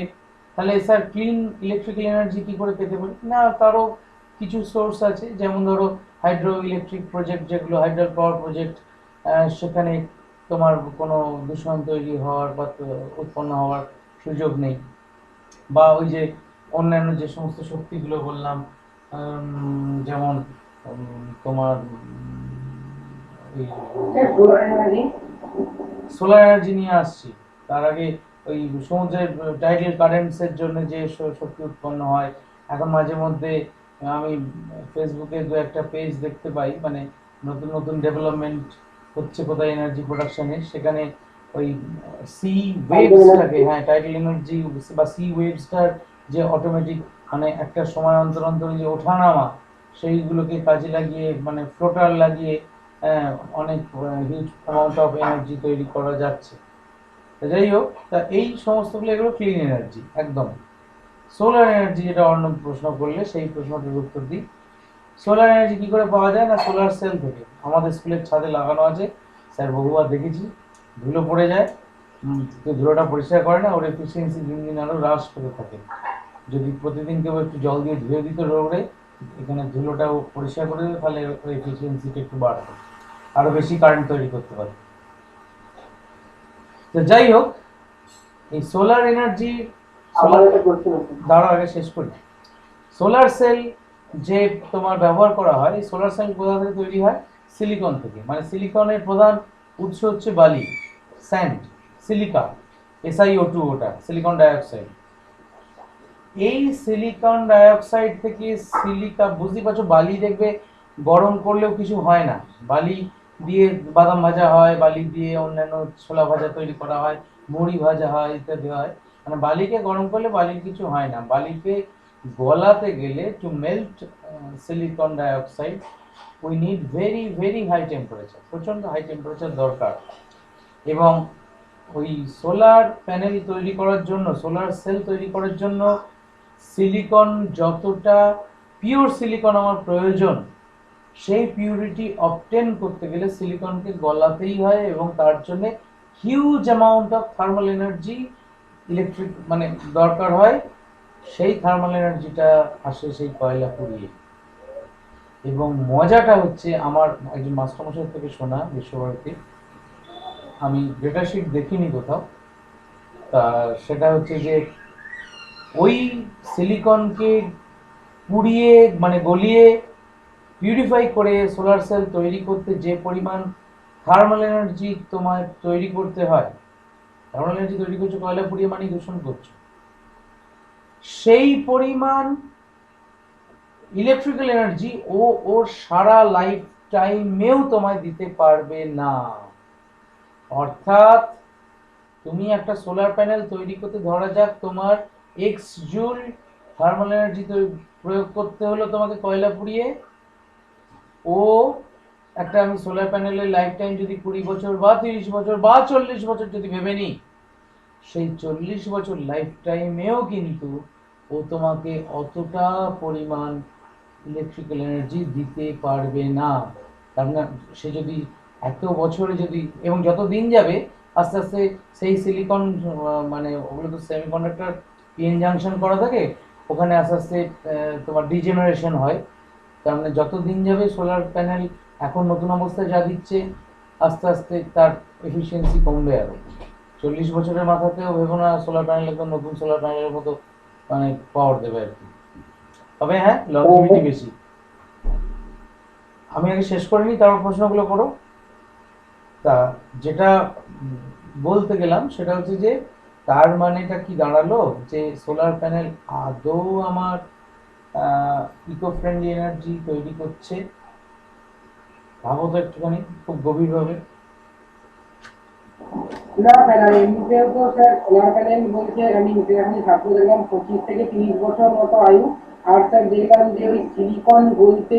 তাহলে স্যার ক্লিন ইলেকট্রিক্যাল এনার্জি কি করে পেতে পারি? না, তারও কিছু সোর্স আছে, যেমন ধরো হাইড্রো ইলেকট্রিক প্রজেক্ট, যেগুলো হাইড্রো পাওয়ার প্রজেক্ট, সেখানে তোমার কোনো দূষণ তৈরি হওয়ার বা উৎপন্ন হওয়ার সুযোগ নেই। বা ওই যে অন্যান্য যে সমস্ত শক্তিগুলো বললাম, যেমন তোমার sir solar energy. Solar energy নিয়ে আসছি। তার আগে ওই সমুদ্রের টাইডাল কারেন্টসের জন্য যে শক্তি উৎপন্ন হয়, এখন মাঝে মধ্যে আমি ফেসবুকে দু একটা পেজ দেখতে পাই, মানে নতুন নতুন ডেভেলপমেন্ট হচ্ছে কোথায় এনার্জি প্রোডাকশনের, সেখানে ওই সি ওয়েভসটাকে, হ্যাঁ টাইডাল এনার্জি বা সি ওয়েভসটার যে অটোমেটিক মানে একটা সময় অন্তর অন্তর যে ওঠানামা, সেইগুলোকে কাজে লাগিয়ে মানে ফ্লোটার লাগিয়ে অনেক হিউজ অ্যামাউন্ট অফ এনার্জি তৈরি করা যাচ্ছে। যাই হোক, তা এই সমস্তগুলো এগুলো ক্লিন এনার্জি একদম। সোলার এনার্জি যেটা অর্ণব প্রশ্ন করলে, সেই প্রশ্নটার উত্তর দিই। সোলার এনার্জি কি করে পাওয়া যায়? না, সোলার সেল থেকে। আমাদের স্কুলের ছাদে লাগানো আছে, স্যার বহুবার দেখেছি। ধুলো পড়ে যায়, কেউ ধুলোটা পরিষ্কার করে না, ওর এফিসিয়েন্সি দিন দিন আরও হ্রাস পেতে থাকে। যদি প্রতিদিন কেউ একটু জল দিয়ে ধুয়ে দিত রোগড়ে, এখানে ধুলোটাও পরিষ্কার করে দিত, তাহলে ওর এফিসিয়েন্সিটা একটু বাড়তো, আরও বেশি কারেন্ট তৈরি করতে পারে। তো যাই হোক, এই সোলার এনার্জি, আমার একটা কোশ্চেন আছে। দাঁড়াও আগে শেষ করি। সোলার সেল যে তোমার ব্যবহার করা হয়, এই সোলার সেল কোথা থেকে তৈরি হয়? সিলিকন থেকে। মানে সিলিকনের প্রধান উৎস হচ্ছে বালি, স্যান্ড, সিলিকা, SiO2, ওটা সিলিকন ডাইঅক্সাইড। এই সিলিকন ডাইঅক্সাইড থেকে সিলিকা, বুঝতেই পারছো, বালি দেখবে গরম করলেও কিছু হয় না। বালি দিয়ে বাদাম ভাজা হয়, বালি দিয়ে অন্যান্য ছোলা ভাজা তৈরি করা হয়, মুড়ি ভাজা হয়, ইত্যাদি হয়। মানে বালিকে গরম করলে বালির কিছু হয় না। বালিকে গলাতে গেলে, to melt silicon dioxide, we need very very high temperature, প্রচণ্ড হাই টেম্পারেচার দরকার। এবং ওই সোলার প্যানেল তৈরি করার জন্য, সোলার সেল তৈরি করার জন্য সিলিকন যতটা পিওর সিলিকন আমার প্রয়োজন, সেই পিউরিটি অবটেন করতে গেলে সিলিকনকে গলাতেই হয়, এবং তার জন্য huge amount of thermal energy, electric মানে দরকার হয়। সেই থার্মাল এনার্জিটা আসে সেই কয়লা পুড়িয়ে। এবং মজাটা হচ্ছে, আমার একজন মাস্টারমশাই থেকে শোনা বিশ্বভারতী, আমি ডেটা শিট দেখিনি কোথাও, তা সেটা হচ্ছে যে ওই সিলিকনকে পুড়িয়ে মানে গলিয়ে পিউরিফাই করে সোলার সেল তৈরি করতে যে পরিমাণ থার্মাল এনার্জি তোমায় তৈরি করতে হয়, থার্মাল এনার্জি তৈরি করছো কয়লা পুড়িয়ে, মানে দূষণ করছো, সেই পরিমাণ ইলেকট্রিক্যাল এনার্জি ওর সারা লাইফ টাইমেও তোমায় দিতে পারবে না। অর্থাৎ তুমি একটা সোলার প্যানেল তৈরি করতে, ধরা যাক তোমার এক্স জুল থার্মাল এনার্জি প্রয়োগ করতে হলো তোমাকে কয়লা পুড়িয়ে, ও একটা, আমি সোলার প্যানেলের লাইফ টাইম যদি 20 বছর বা 30 বছর বা 40 বছর যদি ভেবে নিই, সেই 40 বছর লাইফ টাইমেও কিন্তু ও তোমাকে অতটা পরিমাণ ইলেকট্রিক্যাল এনার্জি দিতে পারবে না। কারণ সে যদি এত বছরে যদি, এবং যত দিন যাবে আস্তে আস্তে সেই সিলিকন, মানে ওগুলো তো সেমিকন্ডাক্টর পিএন জাংশন করা থাকে, ওখানে আস্তে আস্তে তোমার ডিজেনারেশন হয়। তার মানে যত দিন যাবে সোলার প্যানেল এখন নতুন অবস্থায় যা দিচ্ছে, আস্তে আস্তে তার এফিসিয়েন্সি কমবে আরও। 40 বছরের মাথাতেও ভেবো না সোলার প্যানেল একদম নতুন সোলার প্যানেলের মতো মানে পাওয়ার দেবে আর কি। তবে হ্যাঁ, লংজিভিটি বেশি। আমি আগে শেষ করে নিই, তারপর প্রশ্নগুলো করো। তা যেটা বলতে গেলাম সেটা হচ্ছে যে তার মানেটা কি দাঁড়ালো যে সোলার প্যানেল আদৌ আমার ইকো ফ্রেন্ডলি এনার্জি তৈরি করছে? ভাবো তো একটুখানি খুব গভীরভাবে। না স্যার, আর এমনিতেও তো স্যার সোলার প্যানেল বলছে, আমি যেখানে ছাত্র দেখলাম 25 থেকে 30 বছর মতো আয়ু। আর স্যার দেখলাম যে ওই সিলিকন বলতে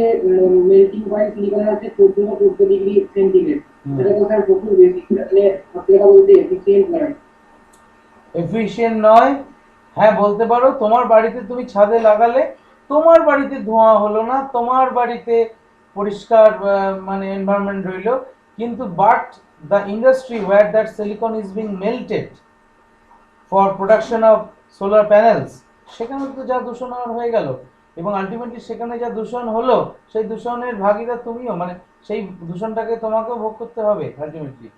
মেল্টিং পয়েন্ট সিলিকনের হচ্ছে 14-14 ডিগ্রি সেন্টিগ্রেড। হুম। সেটা তো স্যার প্রচুর বেশি, মানে সত্যি কথা বলতে এফিসিয়েন্ট নয়। এফিশিয়েন্ট নয়, হ্যাঁ বলতে পারো। তোমার বাড়িতে তুমি ছাদে লাগালে তোমার বাড়িতে ধোঁয়া হলো না, তোমার বাড়িতে পরিষ্কার মানে এনভায়রনমেন্ট রইলো, কিন্তু but the industry where that silicon is being melted for production of solar panels, সেখানে তো যা দূষণ হওয়ার হয়ে গেল, এবং আলটিমেটলি সেখানে যা দূষণ হলো সেই দূষণের ভাগীদার তুমিও, মানে সেই দূষণটাকে তোমাকেও ভোগ করতে হবে আলটিমেটলি,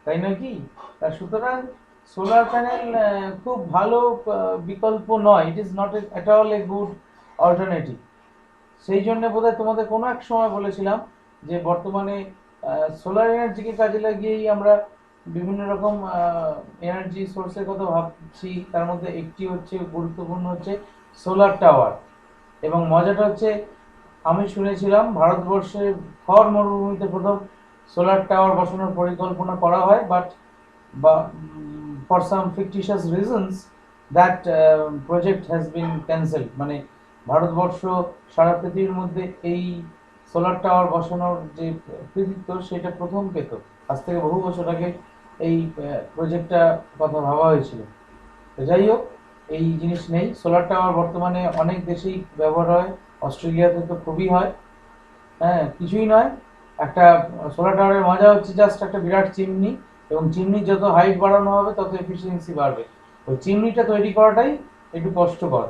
তাই নয় কি? সুতরাং সোলার প্যানেল খুব ভালো বিকল্প নয়, ইট is not at all a good alternative. সেই জন্য বোধহয় তোমাদের কোনো এক সময় বলেছিলাম যে বর্তমানে সোলার এনার্জিকে কাজে লাগিয়েই আমরা বিভিন্ন রকম এনার্জি সোর্সের কথা ভাবছি, তার মধ্যে একটি হচ্ছে গুরুত্বপূর্ণ হচ্ছে সোলার টাওয়ার। এবং মজাটা হচ্ছে আমি শুনেছিলাম ভারতবর্ষে থর মরুভূমিতে প্রথম সোলার টাওয়ার বসানোর পরিকল্পনা করা হয়, but for some fictitious reasons that project has been cancelled. মানে ভারতবর্ষ সারা পৃথিবীর মধ্যে এই সোলার টাওয়ার বসানোর যে কৃতিত্ব সেটা প্রথম পেত। আজ থেকে বহু বছর আগে এই প্রজেক্টটা কথা ভাবা হয়েছিল। তো যাই হোক, এই জিনিস নেই। সোলার টাওয়ার বর্তমানে অনেক দেশেই ব্যবহার হয়, অস্ট্রেলিয়াতে তো খুবই হয়। হ্যাঁ, কিছুই নয়, একটা সোলার টাওয়ারের মজা হচ্ছে জাস্ট একটা বিরাট চিমনি, এবং চিমনির যত হাইট বাড়ানো হবে তত এফিসিয়েন্সি বাড়বে। ওই চিমনিটা তৈরি করাটাই একটু কষ্টকর।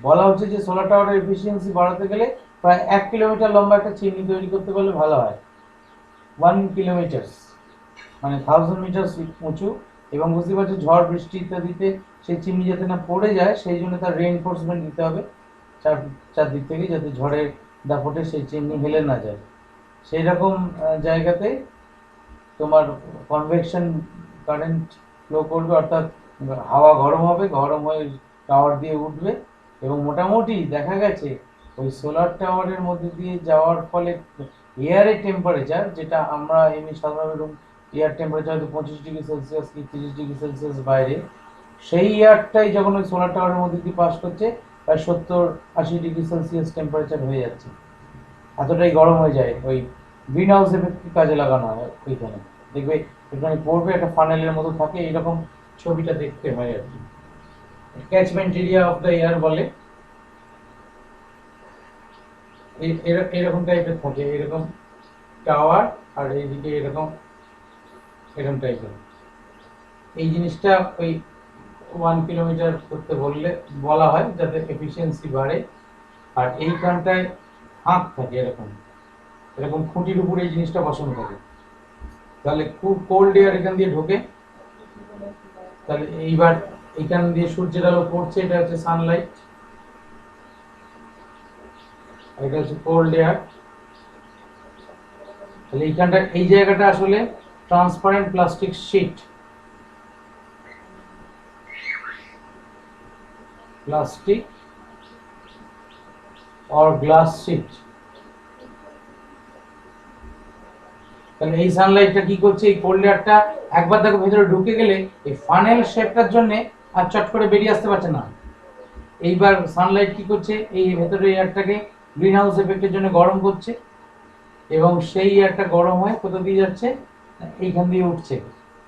বলা হচ্ছে যে সোলার টাওয়ারের এফিসিয়েন্সি বাড়াতে গেলে প্রায় 1 কিলোমিটার লম্বা একটা চিমনি তৈরি করতে পারলে ভালো হয়। 1 কিলোমিটার মানে 1000 মিটার উঁচু। এবং বুঝতে পারছি ঝড় বৃষ্টি ইত্যাদিতে সেই চিমনি যাতে না পড়ে যায় সেই জন্য তার রেইনফোর্সমেন্ট দিতে হবে চার চারদিক থেকে, যাতে ঝড়ের দাপটে সেই চিমনি হেলে না যায়। সেই রকম জায়গাতে তোমার কনভেকশন কারেন্ট ফ্লো করবে, অর্থাৎ হাওয়া গরম হবে, গরম হয়ে টাওয়ার দিয়ে উঠবে, এবং মোটামুটি দেখা গেছে ওই সোলার টাওয়ারের মধ্যে দিয়ে যাওয়ার ফলে এয়ারের টেম্পারেচার, যেটা আমরা এমনি সাধারণ রুম এয়ার টেম্পারেচার হয়তো 25 ডিগ্রি সেলসিয়াস কি 30 ডিগ্রি সেলসিয়াস বাইরে, সেই এয়ারটাই যখন ওই সোলার টাওয়ারের মধ্যে দিয়ে পাস করছে প্রায় 70-80 ডিগ্রি সেলসিয়াস টেম্পারেচার হয়ে যাচ্ছে। এতটাই গরম হয়ে যায়। ওই গ্রিন হাউস এফেক্টকে কাজে লাগানো হয় ওইখানে। দেখবে এখানে পড়বে একটা ফানেলের মতো থাকে, এইরকম ছবিটা দেখতে হয় আর কি। Catchment area of the air বলে, এরকম টাইপের থাকে, এরকম টাওয়ার, আর এইদিকে এরকম এরকম টাইপের। এই জিনিসটা ওই 1 কিলোমিটার করতে বলা হয় যাতে এফিসিয়েন্সি বাড়ে। আর এইখানটায় ফাঁক থাকে, এরকম এরকম খুঁটির উপরে এই জিনিসটা বসানো থাকে, তাহলে খুব কোল্ড এয়ার এখান দিয়ে ঢোকে। তাহলে এইবার এখান দিয়ে সূর্যের আলো পড়ছে, এটা হচ্ছে সানলাইট, এটা হচ্ছে কোল্ড এয়ার। তাহলে এইখানটা এই জায়গাটা আসলে transparent plastic sheet, plastic or glass sheet. তাহলে এই সানলাইটটা কি করছে, এই কোল্ড এয়ারটা একবার দেখো ভেতরে ঢুকে গেলে এই ফানেল শেপটার জন্য আর চট করে বেরিয়ে আসতে পারছে না। এইবার সানলাইট কি করছে, এই ভেতরে এয়ারটাকে গ্রিন হাউস এফেক্টের জন্য গরম করছে, এবং সেই এয়ারটা গরম হয়ে কোথা দিয়ে যাচ্ছে, এইখান দিয়ে উঠছে,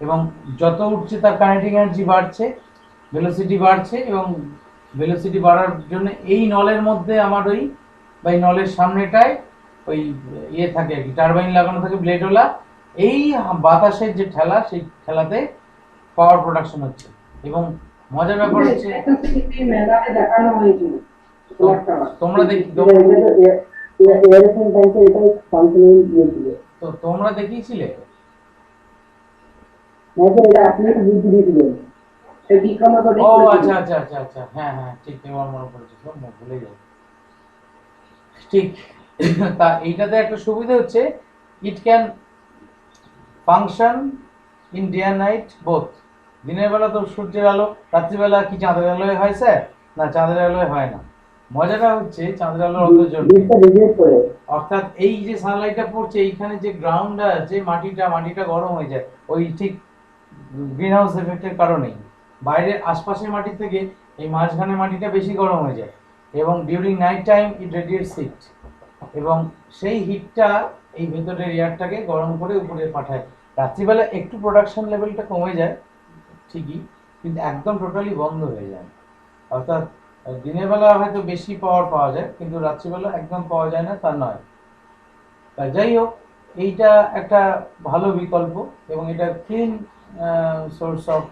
এবং যত উঠছে তার কাইনেটিক এনার্জি বাড়ছে, ভেলোসিটি বাড়ছে, এবং ভেলোসিটি বাড়ার জন্য এই নলের মধ্যে আমার ওই বা এই নলের সামনেটায় ওই ইয়ে থাকে আর কি, টারবাইন লাগানো থাকে ব্লেডওয়ালা। এই বাতাসের যে ঠেলা, সেই ঠেলাতে পাওয়ার প্রোডাকশন হচ্ছে। এবং মজার ব্যাপার হচ্ছে মেলাতে দেখানো হয়েছিল সোলার টাওয়ার। তোমরা দেখি এয়ারফোন ট্যাঙ্কে এটাই ফাংশনিং দিয়েছিল। তো তোমরা দেখিয়েছিলে? না স্যার, এটা আপনি বুঝিয়ে দিয়েছিলেন। সে বিক্রমকে ও দেখেছিল। আচ্ছা আচ্ছা আচ্ছা আচ্ছা, হ্যাঁ হ্যাঁ ঠিক, এবার মনে পড়েছে, সব ভুলে যাই। ঠিক। তা এইটাতে একটা সুবিধা হচ্ছে, it can function in day and night both. দিনের বেলা তো সূর্যের আলো, রাত্রিবেলা কি চাঁদের আলোয় হয় স্যার? না, চাঁদের আলোয় হয় না। মজাটা হচ্ছে চাঁদের আলোর অত জোর নেই। জিনিসটা রিজেক্ট করে। অর্থাৎ এই যে সানলাইটটা পড়ছে এইখানে যে গ্রাউন্ড আছে, মাটিটা গরম হয়ে যায় ওই ঠিক গ্রিন হাউস এফেক্টের কারণেই। বাইরের আশপাশের মাটি থেকে এই মাঝখানে মাটিটা বেশি গরম হয়ে যায় এবং during night time it radiates heat, এবং সেই হিটটা এই ভেতরের এয়ারটাকে গরম করে উপরে পাঠায়। রাত্রিবেলা একটু প্রোডাকশন লেভেলটা কমে যায় ঠিকই, কিন্তু একদম টোটালি বন্ধ হয়ে যায়। অর্থাৎ দিনের বেলা হয়তো বেশি পাওয়ার পাওয়া যায়, কিন্তু রাত্রিবেলা একদম পাওয়া যায় না তা নয়। তা যাই হোক, এইটা একটা ভালো বিকল্প এবং এটা ক্লিন সোর্স অফ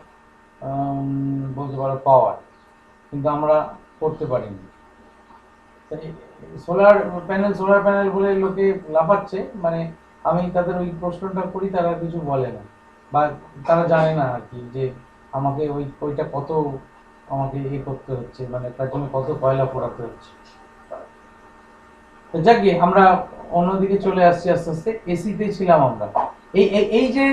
বলতে পারো পাওয়ার, কিন্তু আমরা করতে পারিনি। সোলার প্যানেল বলে লোকে লাফাচ্ছে, মানে আমি তাদের ওই প্রশ্নটা করি তারা কিছু বলে না, বা তারা জানে না আর কি যে আমাকে ওইটা কত আমাকে করতে হচ্ছে, মানে তার জন্য কত কয়লা পোড়াতে হচ্ছে। তো যাকে আমরা অন্যদিকে চলে আসছি আস্তে আস্তে, এসিতে ছিলাম আমরা। এই এই- এই যে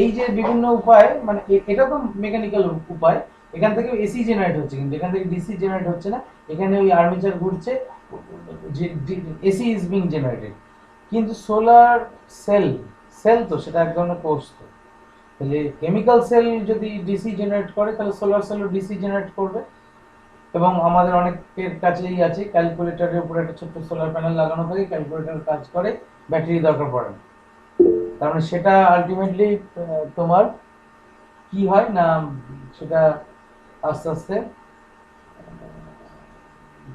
এই যে বিভিন্ন উপায়, মানে এটা তো মেকানিক্যাল উপায়, এখান থেকে এসি জেনারেট হচ্ছে, কিন্তু এখান থেকে ডিসি জেনারেট হচ্ছে না। এখানে ওই আর্মেচার ঘুরছে, এসি ইজ বিং জেনারেটেড। কিন্তু সোলার সেল, সেল তো সেটা এক ধরনের কোর্স, তো তাহলে কেমিক্যাল সেল যদি ডিসি জেনারেট করে তাহলে সোলার সেলও ডিসি জেনারেট করবে। এবং আমাদের অনেকের কাছেই আছে ক্যালকুলেটরের উপরে একটা ছোট্ট সোলার প্যানেল লাগানো থাকে, ক্যালকুলেটর কাজ করে, ব্যাটারি দরকার পড়ে না। তার মানে সেটা আলটিমেটলি তোমার কি হয় না, সেটা আস্তে আস্তে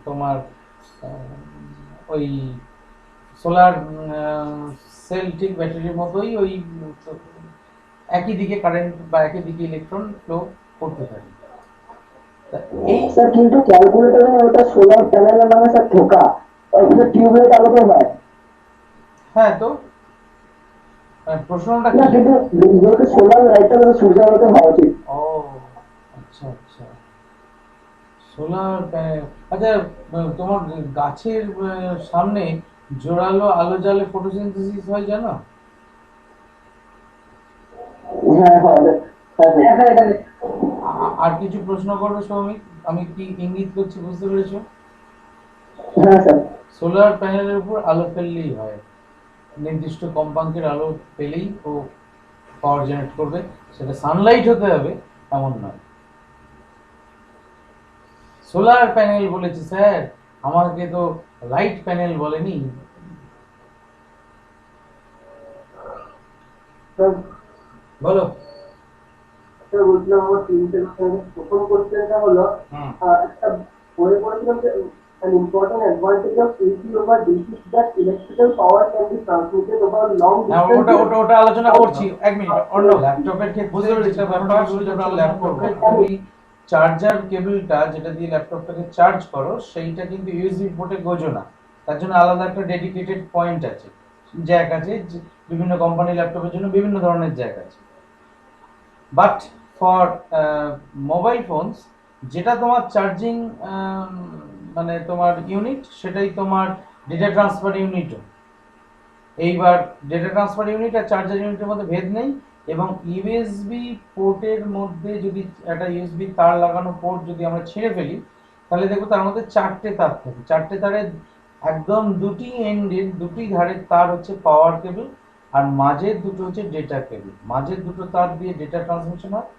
তোমার ওই সোলার সেল ঠিক ব্যাটারির মতোই ওই একই দিকে কারেন্ট বা একই দিকে ইলেকট্রন ফ্লো করতে থাকে। এই স্যার কিন্তু ক্যালকুলেটরে ওটা সোলার প্যানেলের মানে স্যার ঠোকা, ওটা টিউবলাইট আলোতে হয়। হ্যাঁ, তো প্রশ্নটা না কি? কিন্তু যেহেতু সোলার লাইটটা তো সূর্য আলোতে হওয়া উচিত। ও আচ্ছা আচ্ছা, সোলার প্যানেল। আচ্ছা, তোমার গাছের সামনে জোরালো আলো জ্বালে ফটোসিনথেসিস হয় জানো? হ্যাঁ হয়। হ্যাঁ হ্যাঁ এটা আর কিছু প্রশ্ন করবে সৌমিক? আমি কি ইঙ্গিত করছি বুঝতে পেরেছো? হ্যাঁ স্যার। সোলার প্যানেলের উপর আলো ফেললেই হয়, নির্দিষ্ট কম্পাঙ্কের আলো পেলেই ও পাওয়ার জেনারেট করবে। সেটা সানলাইট হতে হবে এমন নয়। সোলার প্যানেল বলেছি স্যার, আমাকে তো লাইট প্যানেল বলেনি। স্যার বলো। স্যার বলছিলাম আমার তিনটে প্রথম কোশ্চেনটা হলো হুম। একটা বইয়ে পড়েছিলাম যে an important advantage of AC over DC is that electrical power can be transmitted over long হ্যাঁ, ওটা distances. ওটা ওটা আলোচনা করছি, এক মিনিট। অন্য ল্যাপটপের ক্ষেত্রে যেটা ব্যাপার সেটা হচ্ছে ল্যাপটপের তুমি চার্জার কেবলটা যেটা দিয়ে ল্যাপটপটাকে চার্জ করো সেইটা কিন্তু ইউএসবি পোর্টে গোজো না, তার জন্য আলাদা একটা ডেডিকেটেড পয়েন্ট আছে, জ্যাক আছে, বিভিন্ন কোম্পানি ল্যাপটপের জন্য বিভিন্ন ধরনের জ্যাক আছে। বাট ফর মোবাইল ফোনস, যেটা তোমার চার্জিং মানে তোমার ইউনিট, সেটাই তোমার ডেটা ট্রান্সফার ইউনিটও। এইবার ডেটা ট্রান্সফার ইউনিট আর চার্জার ইউনিটের মধ্যে ভেদ নেই, এবং ইউএসবি পোর্টের মধ্যে যদি একটা ইউএসবি তার লাগানো পোর্ট যদি আমরা ছিঁড়ে ফেলি, তাহলে দেখবো তার মধ্যে চারটে তার থাকে। চারটে তারের একদম দুটি এন্ডের দুটি ধারের তার হচ্ছে পাওয়ার কেবল, আর মাঝের দুটো হচ্ছে ডেটা কেবল। মাঝের দুটো তার দিয়ে ডেটা ট্রান্সমিশন হয়,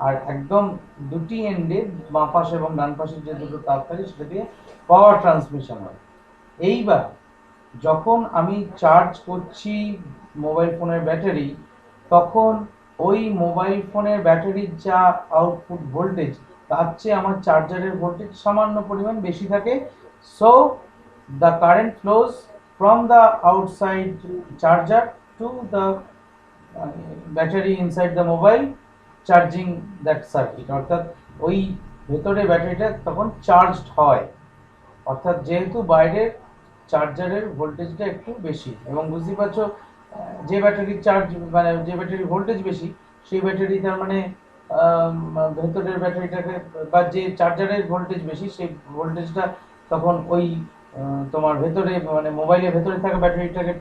আর একদম দুটি এন্ডে বাঁ পাশে এবং ডান পাশে যে দুটো তার থাকে সেটা দিয়ে পাওয়ার ট্রান্সমিশন হয়। এইবার যখন আমি চার্জ করছি মোবাইল ফোনের ব্যাটারি, তখন ওই মোবাইল ফোনের ব্যাটারির যা আউটপুট ভোল্টেজ তার চেয়ে আমার চার্জারের ভোল্টেজ সামান্য পরিমাণ বেশি থাকে। So the current flows from the outside charger to the battery inside the mobile, charging that circuit. অর্থাৎ ওই ভেতরে ব্যাটারিটা তখন চার্জড হয়। অর্থাৎ যেহেতু বাইরের চার্জারের ভোল্টেজটা একটু বেশি, এবং বুঝতেই পারছো যে ব্যাটারির চার্জ মানে যে ব্যাটারির ভোল্টেজ বেশি সেই ব্যাটারি তার মানে ভেতরের ব্যাটারিটাকে, বা যে চার্জারের ভোল্টেজ বেশি সেই ভোল্টেজটা তখন ওই তোমার ভেতরে মানে মোবাইলের ভেতরে থাকা ব্যাটারিটাকে,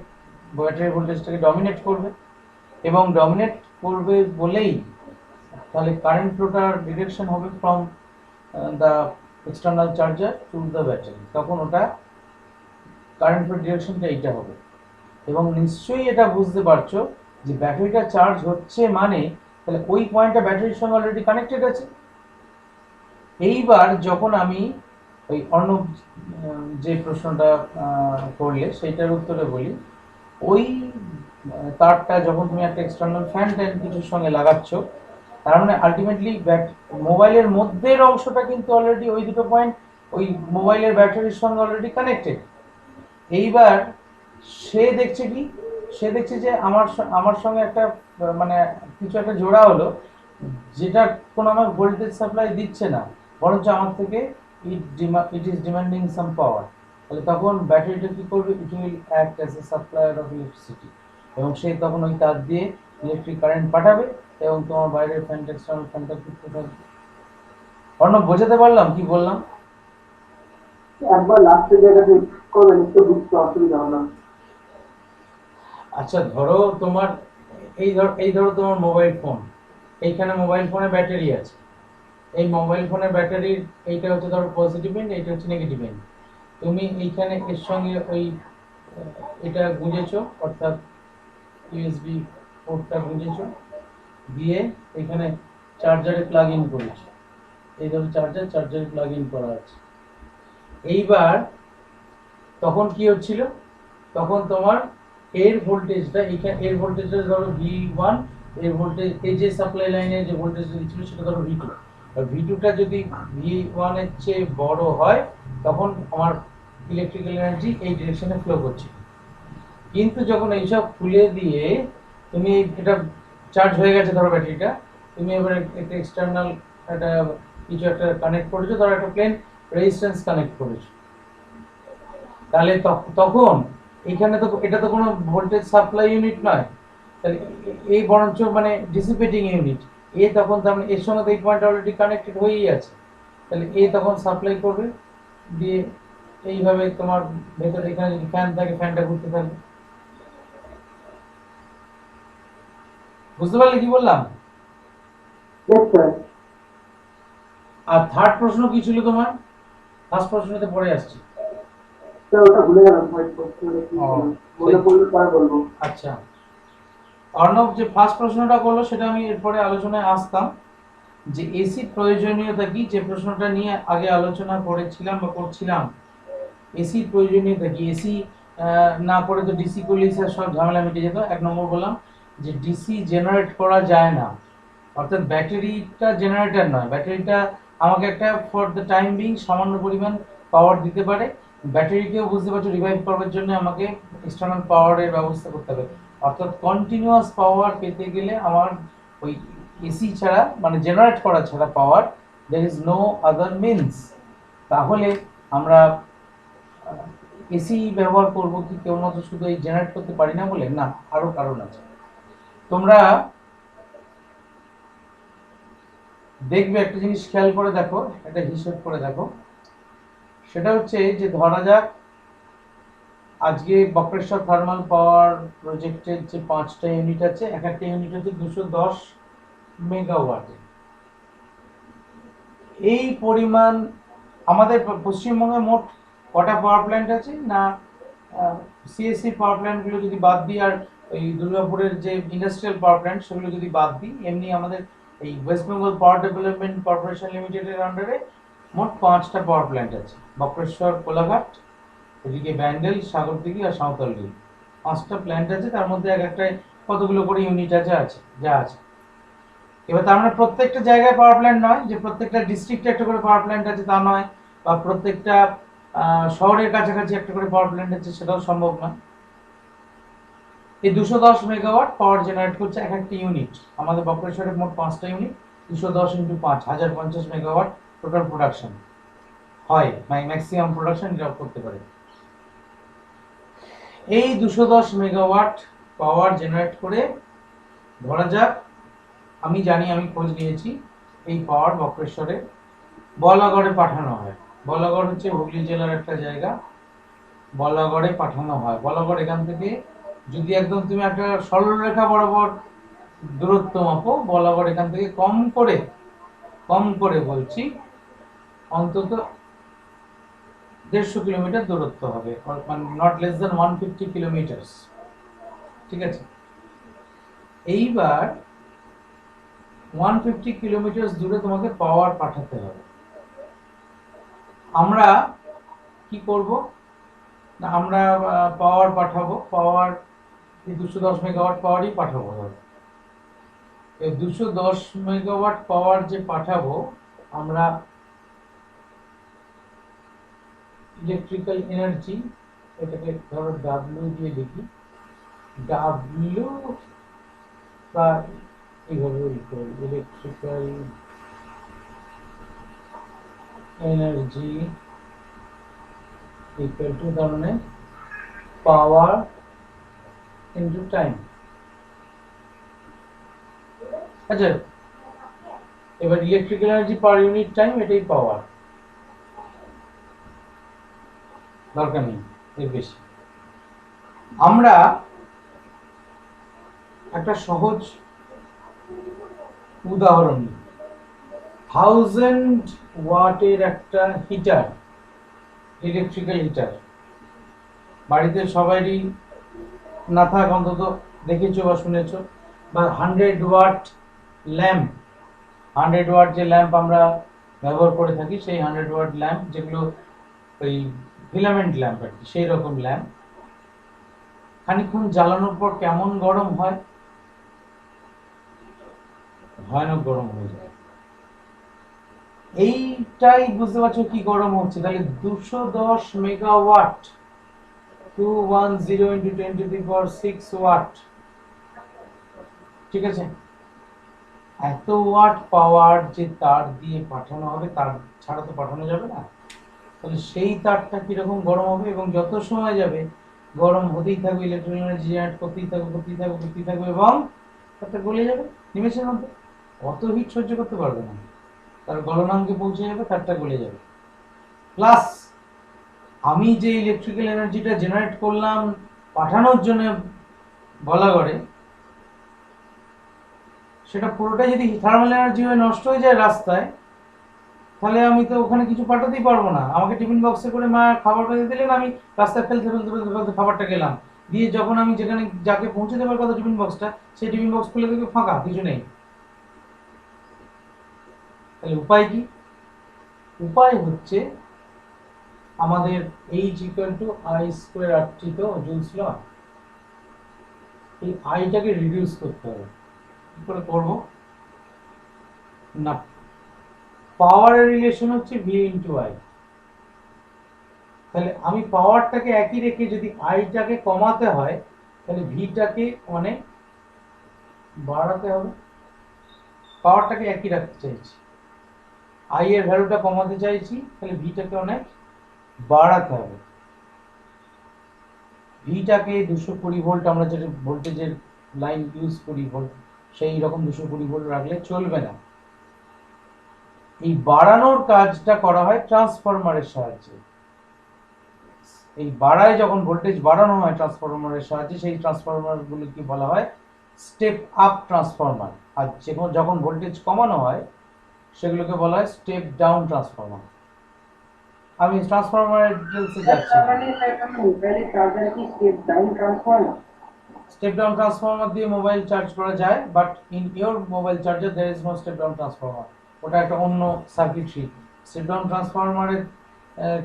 ব্যাটারি ভোল্টেজটাকে ডমিনেট করবে, এবং ডমিনেট করবে বলেই তাহলে কারেন্ট ফ্লোটার ডিরেকশন হবে from the external charger to the battery, তখন ওটা কারেন্ট ফ্লো ডিরেকশনটা এইটা হবে। এবং নিশ্চয়ই এটা বুঝতে পারছো যে ব্যাটারিটা চার্জ হচ্ছে মানে তাহলে ওই পয়েন্টটা ব্যাটারির সঙ্গে অলরেডি কানেক্টেড আছে। এইবার যখন আমি ওই অর্ণব যে প্রশ্নটা করলে সেইটার উত্তরে বলি, ওই তারটা যখন তুমি একটা এক্সটার্নাল ফ্যান ট্যান কিছুর সঙ্গে লাগাচ্ছ, তার মানে আলটিমেটলি মোবাইলের মধ্যের অংশটা কিন্তু অলরেডি ওই দুটো পয়েন্ট ওই মোবাইলের ব্যাটারির সঙ্গে অলরেডি কানেক্টেড। এইবার সে দেখছে কি, সে দেখছে যে আমার সঙ্গে একটা মানে কিছু একটা জোড়া হলো, যেটা কোনো আমার ভোল্টেজ সাপ্লাই দিচ্ছে না, বরঞ্চ আমার থেকে ইট ইজ ডিমান্ডিং সাম পাওয়ার। তাহলে তখন ব্যাটারিটা কি করবে, it will act as a supplier of electricity, এবং সে তখন ওই তার দিয়ে ইলেকট্রিক কারেন্ট পাঠাবে এবং তোমার বাইরের ফ্যানটা এক্সটার্নাল ফ্যানটা ঘুরতে থাকবে। অর্ণব, বোঝাতে পারলাম কি বললাম? একবার লাস্টের জায়গাতে করবেন, একটু বুঝতে অসুবিধা হলো। আচ্ছা, ধরো তোমার এই ধরো তোমার মোবাইল ফোন, এইখানে মোবাইল ফোনে ব্যাটারি আছে, এই মোবাইল ফোনের ব্যাটারির এইটা হচ্ছে ধরো পজিটিভ এন্ড, এইটা হচ্ছে নেগেটিভ এন্ড। তুমি এইখানে এর সঙ্গে ওই এটা গুঁজেছো, অর্থাৎ ইউএসবি পোর্টটা গুঁজেছো, দিয়ে এখানে চার্জারে প্লাগ ইন করেছো। এই ধরো চার্জারে প্লাগ ইন করা আছে। এইবার তখন কি হচ্ছিল, তখন তোমার এর ভোল্টেজটা এখানে, এর ভোল্টেজটা ধরো V1, এর ভোল্টেজ এই যে সাপ্লাই লাইনে যে ভোল্টেজটা দিচ্ছিল সেটা ধরো V2। আর V2টা যদি V1 এর চেয়ে বড় হয় তখন আমার ইলেকট্রিক্যাল এনার্জি এই ডিরেকশনে ফ্লো করছে। কিন্তু যখন এইসব খুলে দিয়ে তুমি এটা চার্জ হয়ে গেছে ধরো ব্যাটারিটা, তুমি এবার একটা এক্সটার্নাল একটা কিছু একটা কানেক্ট করেছো, ধরো একটা প্লেন রেজিস্ট্যান্স কানেক্ট করেছো, তাহলে তখন এখানে তো এটা তো কোনো ভোল্টেজ সাপ্লাই ইউনিট নয়, তাহলে এই বরঞ্চ মানে ডিসিপেটিং ইউনিট। এ তখন তার মানে এর সঙ্গে তো এই পয়েন্ট অলরেডি কানেক্টেড হয়েই আছে, তাহলে এ তখন সাপ্লাই করবে, দিয়ে এইভাবে তোমার ভেতরে এখানে যদি ফ্যান থাকে ফ্যানটা ঘুরতে থাকবে। বুঝতে পারলে কি বললাম? আর থার্ড প্রশ্ন কি ছিল তোমার? ফার্স্ট প্রশ্নতে পড়ে আসছে। ওটা ভুলে গেলাম, মনে পড়লে পরে বলবো। আচ্ছা, অর্ণব যে ফার্স্ট প্রশ্নটা করলো সেটা আমি এরপরে আলোচনায় আসতাম, যে এসির প্রয়োজনীয়তা কি, যে প্রশ্নটা নিয়ে আগে আলোচনা করেছিলাম বা করছিলাম। এসির প্রয়োজনীয়তা কি, এসি না করে তো ডিসি করলে সব ঝামেলা মিটে যেত। এক নম্বর বললাম যে ডিসি জেনারেট করা যায় না, অর্থাৎ ব্যাটারিটা জেনারেটর নয়, ব্যাটারিটা আমাকে একটা ফর দ্য টাইম বিং সামান্য পরিমাণ পাওয়ার দিতে পারে। ব্যাটারিকেও বুঝতে পারছো রিভাইভ করার জন্য আমাকে এক্সটার্নাল পাওয়ারের ব্যবস্থা করতে হবে, অর্থাৎ কন্টিনিউয়াস পাওয়ার পেতে গেলে আমার ওই এসি ছাড়া মানে জেনারেট করা ছাড়া power there is no other means. তাহলে আমরা এসি ব্যবহার করব কি কেবলমাত্র শুধু এই জেনারেট করতে পারি না বলে? না, আরো কারণ আছে। তোমরা দেখবে একটা জিনিস খেয়াল করে দেখো, একটা হিসেব করে দেখো, সেটা হচ্ছে যে ধরা যাক আজকে বক্রেশ্বর থার্মাল পাওয়ার প্রজেক্টের যে 5টা ইউনিট আছে, এক একটা ইউনিট হচ্ছে 210 মেগাওয়াট। এই পরিমাণ আমাদের পশ্চিমবঙ্গে মোট কটা পাওয়ার প্ল্যান্ট আছে না, সিএসসি পাওয়ার প্ল্যান্টগুলো যদি বাদ দিই আর ওই দুর্গাপুরের যে ইন্ডাস্ট্রিয়াল পাওয়ার প্ল্যান্ট সেগুলো যদি বাদ দিই, এমনি আমাদের এই West Bengal power development corporation লিমিটেডের আন্ডারে মোট 5টা পাওয়ার প্ল্যান্ট আছে। বক্রেশ্বর, কোলাঘাট, এদিকে ব্যান্ডেল, সাগরদিঘি আর সাঁওতালদিঘি, 5টা প্ল্যান্ট আছে। তার মধ্যে এক একটা কতগুলো করে ইউনিট আছে যা আছে। এবার তার মানে প্রত্যেকটা জায়গায় পাওয়ার প্ল্যান্ট নয়, যে প্রত্যেকটা ডিস্ট্রিক্টে একটা করে পাওয়ার প্ল্যান্ট আছে তা নয়, বা প্রত্যেকটা শহরের কাছাকাছি একটা করে পাওয়ার প্ল্যান্ট আছে সেটাও সম্ভব নয়। এই 210 মেগাওয়াট পাওয়ার জেনারেট করছে এক একটা ইউনিট। আমাদের বক্রেশ্বরে মোট 5টা unit, 210 into 5 1050 megawatt total production হয়, ম্যাক্সিমাম প্রোডাকশন এটা করতে পারে। এই 210 মেগাওয়াট পাওয়ার জেনারেট করে ধরা যাক, আমি জানি, আমি খোঁজ নিয়েছি, এই পাওয়ার বক্রেশ্বরে বলাগড়ে পাঠানো হয়। বলাগড় হচ্ছে হুগলি জেলার একটা জায়গা, বলাগড়ে পাঠানো হয়। বলাগড় এখান থেকে যদি একদম তুমি একটা সরলরেখা বরাবর দূরত্ব মাপো, বরাবর এখান থেকে কম করে বলছি অন্তত 150 কিলোমিটার দূরত্ব হবে, মানে নট লেস দেন 150 কিলোমিটার। ঠিক আছে, এইবার 150 কিলোমিটার দূরে তোমাকে পাওয়ার পাঠাতে হবে। আমরা কি করব না, আমরা পাওয়ার পাঠাবো, পাওয়ার 210 মেগাওয়াট পাওয়ারই পাঠাবো। এই 210 মেগাওয়াট পাওয়ার যে পাঠাবো আমরা, ইলেকট্রিক্যাল এনার্জি, এটাকে ধরো ডাব্লিউ দিয়ে লিখি, ডাব্লিউ বা এইভাবে লিখো, ইলেকট্রিক্যাল এনার্জি ইকুয়াল টু ধরনের পাওয়ার ইনটু টাইম। আচ্ছা, এবার electrical energy per unit time, এটাই পাওয়ার, দরকার নেই এর বেশি। আমরা একটা সহজ উদাহরণ নিই। 1000 ওয়াটের একটা হিটার, ইলেকট্রিক্যাল হিটার, বাড়িতে সবারই না থাক অন্তত দেখেছো বা শুনেছো। বা 100 ওয়াট ল্যাম্প, 100 ওয়াট যে ল্যাম্প আমরা ব্যবহার করে থাকি, সেই 100 ওয়াট ল্যাম্প, যেগুলো ওই ফিলামেন্ট ল্যাম্প আর কি, সেই রকম ল্যাম্প খানিকক্ষণ জ্বালানোর পর কেমন গরম হয়? ভয়ানক গরম হয়ে যায়। এইটাই বুঝতে পারছো কি গরম হচ্ছে? তাহলে 210 megawatt, 210 into 10 to the power 6 watt, ঠিক আছে? এত ওয়াট পাওয়ার যে তার দিয়ে পাঠানো হবে, তার ছাড়া তো পাঠানো যাবে না। তাহলে সেই তারটা কিরকম গরম হবে, এবং যত সময় যাবে গরম হতেই থাকবে, ইলেকট্রিক এনার্জি জেনারেট করতেই থাকবে এবং তারটা গলে যাবে নিমেষের মধ্যে। অত হিট সহ্য করতে পারবে না, তার গলনাঙ্কে পৌঁছে যাবে, তারটা গলে যাবে। প্লাস আমি যে ইলেকট্রিক্যাল এনার্জিটা জেনারেট করলাম পাঠানোর জন্য বলাগড়ে, সেটা পুরোটাই যদি থার্মাল এনার্জি হয়ে নষ্ট হয়ে যায় রাস্তায়, তাহলে আমি তো ওখানে কিছু পাঠাতেই পারবো না। আমাকে টিফিন বক্সে করে মা খাবার বেঁধে দিলেন, আমি রাস্তায় ফেলতে খাবারটা গেলাম, দিয়ে যখন আমি যেখানে যাকে পৌঁছে দেওয়ার কথা টিফিন বক্সটা, সেই টিফিন বক্স খুলে দেখি ফাঁকা, কিছু নেই। তাহলে উপায় কি? উপায় হচ্ছে আমাদের H equal to I square RT, তো জুলস ল, এই আইটাকে রিডিউস করতে হবে। কি করে করবো না, পাওয়ারের রিলেশন হচ্ছে V ইন্টু I। তাহলে আমি পাওয়ারটাকে একই রেখে যদি আইটাকে কমাতে হয়, তাহলে ভিটাকে অনেক বাড়াতে হবে। পাওয়ারটাকে একই রাখতে চাইছি, আই এর ভ্যালুটা কমাতে চাইছি, তাহলে ভিটাকে অনেক বাড়াতে হবে। ভিটাকে 220 ভোল্ট, আমরা যেটা ভোল্টেজের লাইন ইউজ করি ভোল্ট, সেই রকম 220 ভোল্ট রাখলে চলবে না। এই বাড়ানোর কাজটা করা হয় ট্রান্সফরমারের সাহায্যে। এই বাড়ায় যখন ভোল্টেজ বাড়ানো হয় ট্রান্সফরমারের সাহায্যে, সেই ট্রান্সফরমারগুলোকে বলা হয় স্টেপ আপ ট্রান্সফরমার। আর যখন ভোল্টেজ কমানো হয় সেগুলোকে বলা হয় স্টেপ ডাউন ট্রান্সফরমার। আমি ট্রান্সফরমারের ডিটেলসে যাচ্ছি না। মানে মোবাইলে চার্জার কি step down transformer? Step down transformer দিয়ে মোবাইল চার্জ করা যায়, but in your mobile charger there is no step down transformer. ওটা একটা অন্য সার্কিটরি। স্টেপ ডাউন ট্রান্সফরমারের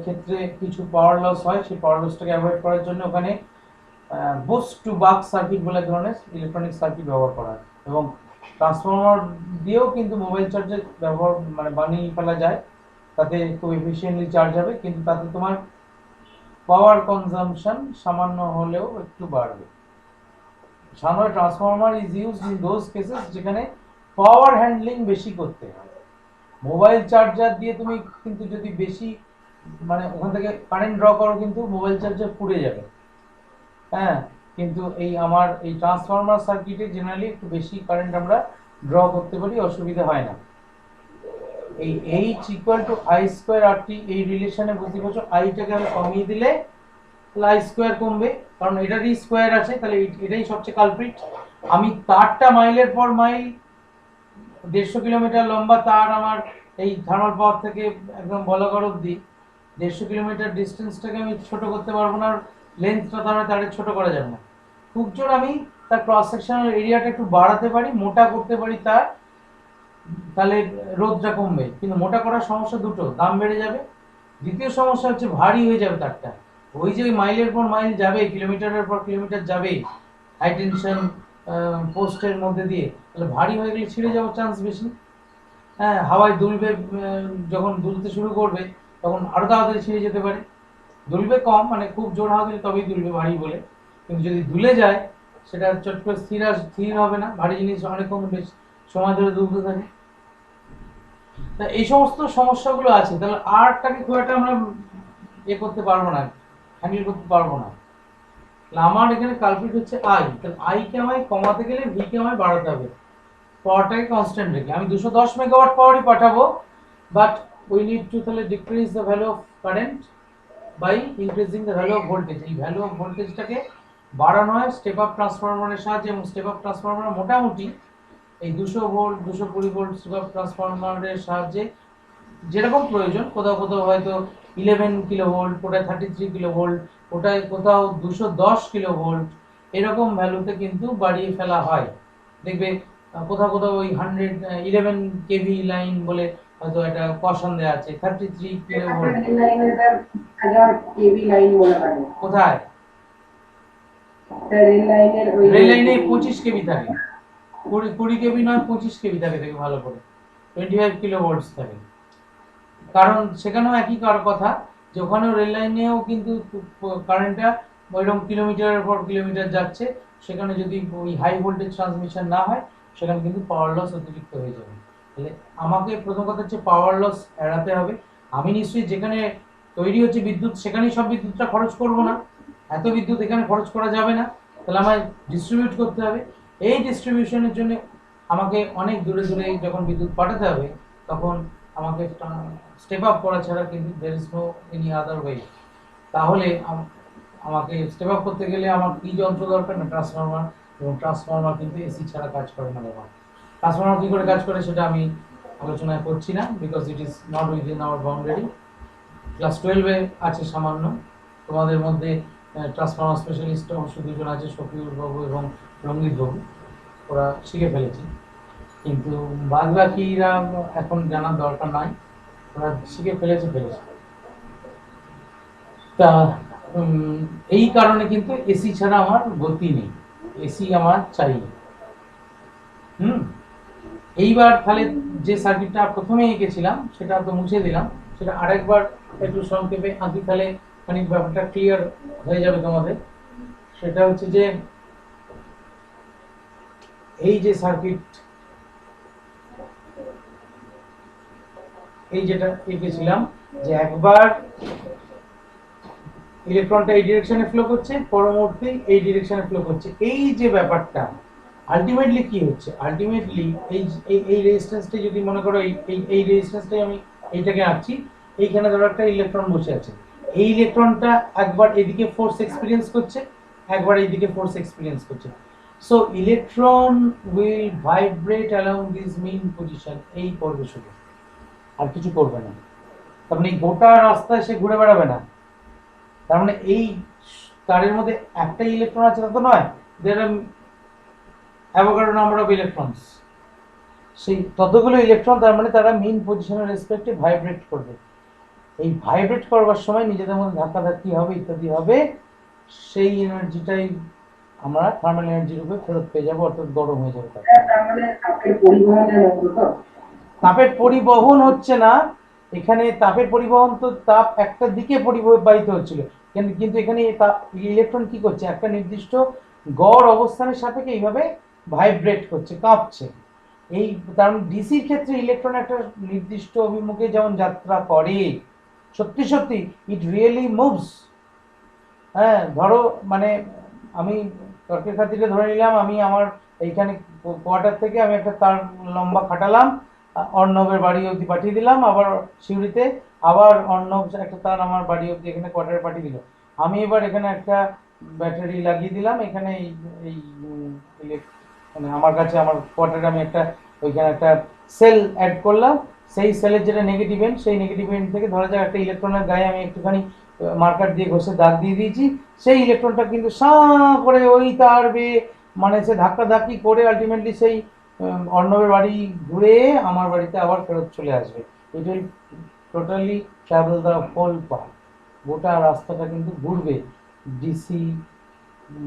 ক্ষেত্রে কিছু পাওয়ার লস হয়, সেই পাওয়ার লসটাকে অ্যাভয়েড করার জন্য ওখানে বুস্ট টু বাক সার্কিট বলে এক ধরনের ইলেকট্রনিক সার্কিট ব্যবহার করা হয়। এবং ট্রান্সফরমার দিয়েও কিন্তু মোবাইল চার্জার ব্যবহার মানে বানিয়ে ফেলা যায়, তাতে খুব এফিসিয়েন্টলি চার্জ হবে, কিন্তু তাতে তোমার পাওয়ার কনজাম্পশন সামান্য হলেও একটু বাড়বে। সাধারণত transformer is used in those cases যেখানে পাওয়ার হ্যান্ডলিং বেশি করতে হয়। মোবাইল চার্জার দিয়ে তুমি কিন্তু যদি বেশি মানে ওখান থেকে কারেন্ট ড্র করো, কিন্তু মোবাইল চার্জার পুড়ে যাবে। হ্যাঁ, কিন্তু আমার এই ট্রান্সফরমার সার্কিটে জেনারেলি একটু বেশি কারেন্ট আমরা ড্র করতে পারি, অসুবিধা হয় না। এই H equal to I square RT, এই রিলেশনে বুঝতে পারছো, আইটাকে আমি কমিয়ে দিলে I স্কোয়ার কমবে, কারণ এটারই স্কোয়ার আছে, তাহলে এটাই সবচেয়ে কালপ্রিট। আমি তারটা মাইলের পর মাইল 150 কিলোমিটার লম্বা তার আমার এই থার্মাল পাওয়ার থেকে একদম বলাগড় অব্দি 150 কিলোমিটার ডিস্টেন্সটাকে আমি ছোট করতে পারবো না, লেন্থটা তারের ছোট করা যাবে না। খুব জোর আমি তার ক্রস সেকশনাল এরিয়াটা একটু বাড়াতে পারি, মোটা করতে পারি তার, তাহলে রোদটা কমবে। কিন্তু মোটা করার সমস্যা দুটো, দাম বেড়ে যাবে, দ্বিতীয় সমস্যা হচ্ছে ভারী হয়ে যাবে তারটা। ওই যে মাইলের পর মাইল যাবে, কিলোমিটারের পর কিলোমিটার যাবে হাই টেনশন পোস্টের মধ্যে দিয়ে, তাহলে ভারী হয়ে গেলে ছিঁড়ে যাওয়ার চান্স বেশি। হ্যাঁ, হাওয়ায় দুলবে, যখন দুলতে শুরু করবে তখন আরো তাড়াতাড়ি ছিঁড়ে যেতে পারে। দুলবে কম, মানে খুব জোর হাওয়া দিলে তবেই দুলবে ভারী বলে, কিন্তু যদি দুলে যায় সেটা চট করে স্থির হবে না, ভারী জিনিস অনেকক্ষণ বেশি সময় ধরে দুলতে থাকে। তা এই সমস্ত সমস্যাগুলো আছে, তাহলে আরটাকে খুব একটা আমরা করতে পারবো না, হ্যান্ডেল করতে পারবো না। আমার এখানে কালপ্রিট হচ্ছে আই, তাহলে আই কে আমায় কমাতে গেলে ভি কে আমায় বাড়াতে হবে, পাওয়ারটাকে কনস্ট্যান্ট রেখে। আমি 210 মেগাওয়াট পাওয়ারই পাঠাবো, বাট উই নিড টু তাহলে decrease the value of current by increasing the value of voltage. এই ভ্যালু অফ ভোল্টেজটাকে বাড়ানো হয় স্টেপ আপ ট্রান্সফরমারের সাহায্যে, এবং স্টেপ আপ ট্রান্সফরমার মোটামুটি এই 200 ভোল্ট 220 ভোল্ট স্টেপ আপ ট্রান্সফরমারের সাহায্যে যেরকম প্রয়োজন, কোথাও কোথাও হয়তো 11 কিলো ভোল্ট, কোথায় 33 কিলো ভোল্ট, কোথায় কোথাও 210 কিলো ভোল্ট, এরকম ভ্যালুতে কিন্তু বাড়িয়ে ফেলা হয়। দেখবে কোথাও কোথাও ওই 11 কেভি লাইন বলে হয়তো একটা কশন দেওয়া আছে 33 কিলো ভোল্ট। রেল লাইনের স্যার 1000 কেভি লাইন বলে থাকে। কোথায়? স্যার রেল লাইনের ওই রেল লাইনে 25 কেভি থাকে, 20 কেভি নয় 25 কেভি থাকে, দেখে ভালো করে 25 কিলো ভোল্টস থাকে। কারণ সেখানেও একই কথা, যে ওখানেও রেল লাইনেও কিন্তু কারেন্টটা ওইরকম কিলোমিটারের পর কিলোমিটার যাচ্ছে, সেখানে যদি ওই হাই ভোল্টেজ ট্রান্সমিশন না হয় সেখানে কিন্তু পাওয়ার লস অতিরিক্ত হয়ে যাবে। তাহলে আমাকে প্রথম কথা হচ্ছে পাওয়ার লস এড়াতে হবে। আমি নিশ্চয়ই যেখানে তৈরি হচ্ছে বিদ্যুৎ সেখানেই সব বিদ্যুৎটা খরচ করব না, এত বিদ্যুৎ এখানে খরচ করা যাবে না, তাহলে আমায় ডিস্ট্রিবিউট করতে হবে। এই ডিস্ট্রিবিউশনের জন্য আমাকে অনেক দূরে দূরে যখন বিদ্যুৎ পাঠাতে হবে, তখন আমাকে স্টেপ আপ করা ছাড়া কিন্তু there is no any other way. তাহলে আমাকে স্টেপ আপ করতে গেলে আমার কি যন্ত্র দরকার না, ট্রান্সফরমার, এবং ট্রান্সফরমার কিন্তু এসি ছাড়া কাজ করে না বাবা। ট্রান্সফরমার কী করে কাজ করে সেটা আমি আলোচনা করছি না, because it is not within our boundary. Class 12-এ আছে সামান্য, তোমাদের মধ্যে ট্রান্সফরমার স্পেশালিস্ট অবশ্য দুজন আছে, শফিউল বাবু এবং রঙ্গিত বাবু, ওরা শিখে ফেলেছে, কিন্তু বাদ বাকিরা এখন জানার দরকার নাই, ওরা শিখে ফেলেছে। তা এই কারণে কিন্তু এসি ছাড়া আমার গতি নেই, এসি আমার চাই। এইবার তাহলে যে সার্কিটটা প্রথমে এঁকেছিলাম সেটা তো মুছে দিলাম, সেটা আরেকবার একটু সংক্ষেপে আঁকি, তাহলে মানে ব্যাপারটা ক্লিয়ার হয়ে যাবে তোমাদের। সেটা হচ্ছে যে এই যে সার্কিট, এই যেটা এঁকেছিলাম, যে একবার ইলেকট্রনটা এই ডিরেকশনে ফ্লো করছে, পর মুহূর্তে এই ডিরেকশনে ফ্লো করছে, এই যে ব্যাপারটা আলটিমেটলি কি হচ্ছে, আলটিমেটলি এই এই রেজিস্ট্যান্সটা যদি মনে করো এই রেজিস্ট্যান্সটাই আমি এইটাকে আঁকছি, এইখানে ধরো একটা ইলেকট্রন বসে আছে, এই ইলেকট্রনটা একবার এদিকে ফোর্স এক্সপিরিয়েন্স করছে, একবার এইদিকে ফোর্স এক্সপিরিয়েন্স করছে। So electron will vibrate along this main position, এই করবে শুধু, আর কিছু করবে না। তার মানে গোটা রাস্তায় সে ঘুরে বেড়াবে না, তার মানে এই তারের মধ্যে একটা ইলেকট্রন আছে তা তো নয়, দেয়ার আর অ্যাভোগাড্রো নাম্বার অফ ইলেকট্রনস, সেই ততগুলো ইলেকট্রন তার মানে তারা মেইন পজিশনের রেসপেক্টে ভাইব্রেট করবে। এই ভাইব্রেট করবার সময় নিজেদের মধ্যে ধাক্কাধাক্কি হবে, ইত্যাদি হবে, সেই এনার্জিটাই আমরা থার্মাল এনার্জি রূপে ফেরত পেয়ে যাবো, অর্থাৎ গরম হয়ে যাবে। তার মানে তাপের পরিবহনের মতো তো? তাপের পরিবহন হচ্ছে না এখানে, তাপের পরিবহন তো তাপ একটা দিকে পরিবাহিত হচ্ছিল, কিন্তু এখানে ইলেকট্রন কি করছে, একটা নির্দিষ্ট গড় অবস্থানের সাপেক্ষে এইভাবে ভাইব্রেট করছে, কাঁপছে। এই তার ডিসির ক্ষেত্রে ইলেকট্রন একটা নির্দিষ্ট অভিমুখে যেমন যাত্রা করে, সত্যি সত্যি ইট রিয়েলি মুভস। হ্যাঁ, ধরো মানে আমি তর্কের খাতিরে ধরে নিলাম, আমি আমার এইখানে কোয়ার্টার থেকে আমি একটা তার লম্বা খাটালাম, অর্ণবের বাড়ি অবধি পাঠিয়ে দিলাম, আবার সিউড়িতে আবার অর্ণব একটা তার আমার বাড়ি অবধি এখানে কোয়ার্টারে পাঠিয়ে দিল। আমি এবার এখানে একটা ব্যাটারি লাগিয়ে দিলাম, এখানে এই মানে আমার কাছে আমার কোয়ার্টারে আমি একটা ওইখানে একটা সেল অ্যাড করলাম, সেই সেলের যেটা নেগেটিভ এন্ড, সেই নেগেটিভ এন্ড থেকে ধরা যাক একটা ইলেকট্রনের গায়ে আমি একটুখানি মার্কার দিয়ে ঘষে দাগ দিয়ে দিয়েছি, সেই ইলেকট্রনটা কিন্তু সাঁ করে ওই তার বেয়ে মানে সে ধাক্কাধাক্কি করে আলটিমেটলি সেই অর্ণবের বাড়ি ঘুরে আমার বাড়িতে আবার ফেরত চলে আসবে। It will totally travel the whole path, গোটা রাস্তাটা কিন্তু ঘুরবে ডিসি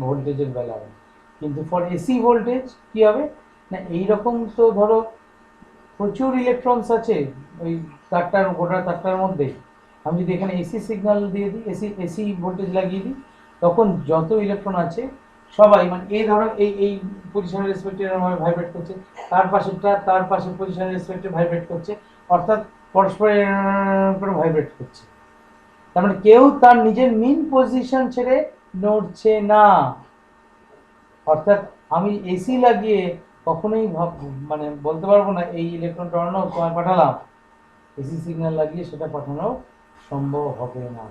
ভোল্টেজের বেলায়। কিন্তু ফর এসি ভোল্টেজ কি হবে না, এইরকম তো ধরো প্রচুর ইলেকট্রনস আছে ওই তারটার গোটা তারটার মধ্যে, আমি যদি এখানে এসি সিগন্যাল দিয়ে দিই, এসি এসি ভোল্টেজ লাগিয়ে দিই, তখন যত ইলেকট্রন আছে সবাই মানে এই ধরো এই এই পজিশনের রেসপেক্টে ভাইব্রেট করছে, তার পাশেরটা তার পাশের পজিশনের রেসপেক্টে ভাইব্রেট করছে, অর্থাৎ পরস্পর করে ভাইব্রেট করছে। তার মানে কেউ তার নিজের মিন পজিশন ছেড়ে নড়ছে না। অর্থাৎ আমি এসি লাগিয়ে কখনোই মানে বলতে পারবো না এই ইলেকট্রনটা অন্য তোমায় পাঠালাম, এসি সিগন্যাল লাগিয়ে সেটা পাঠানো সম্ভব হবে না।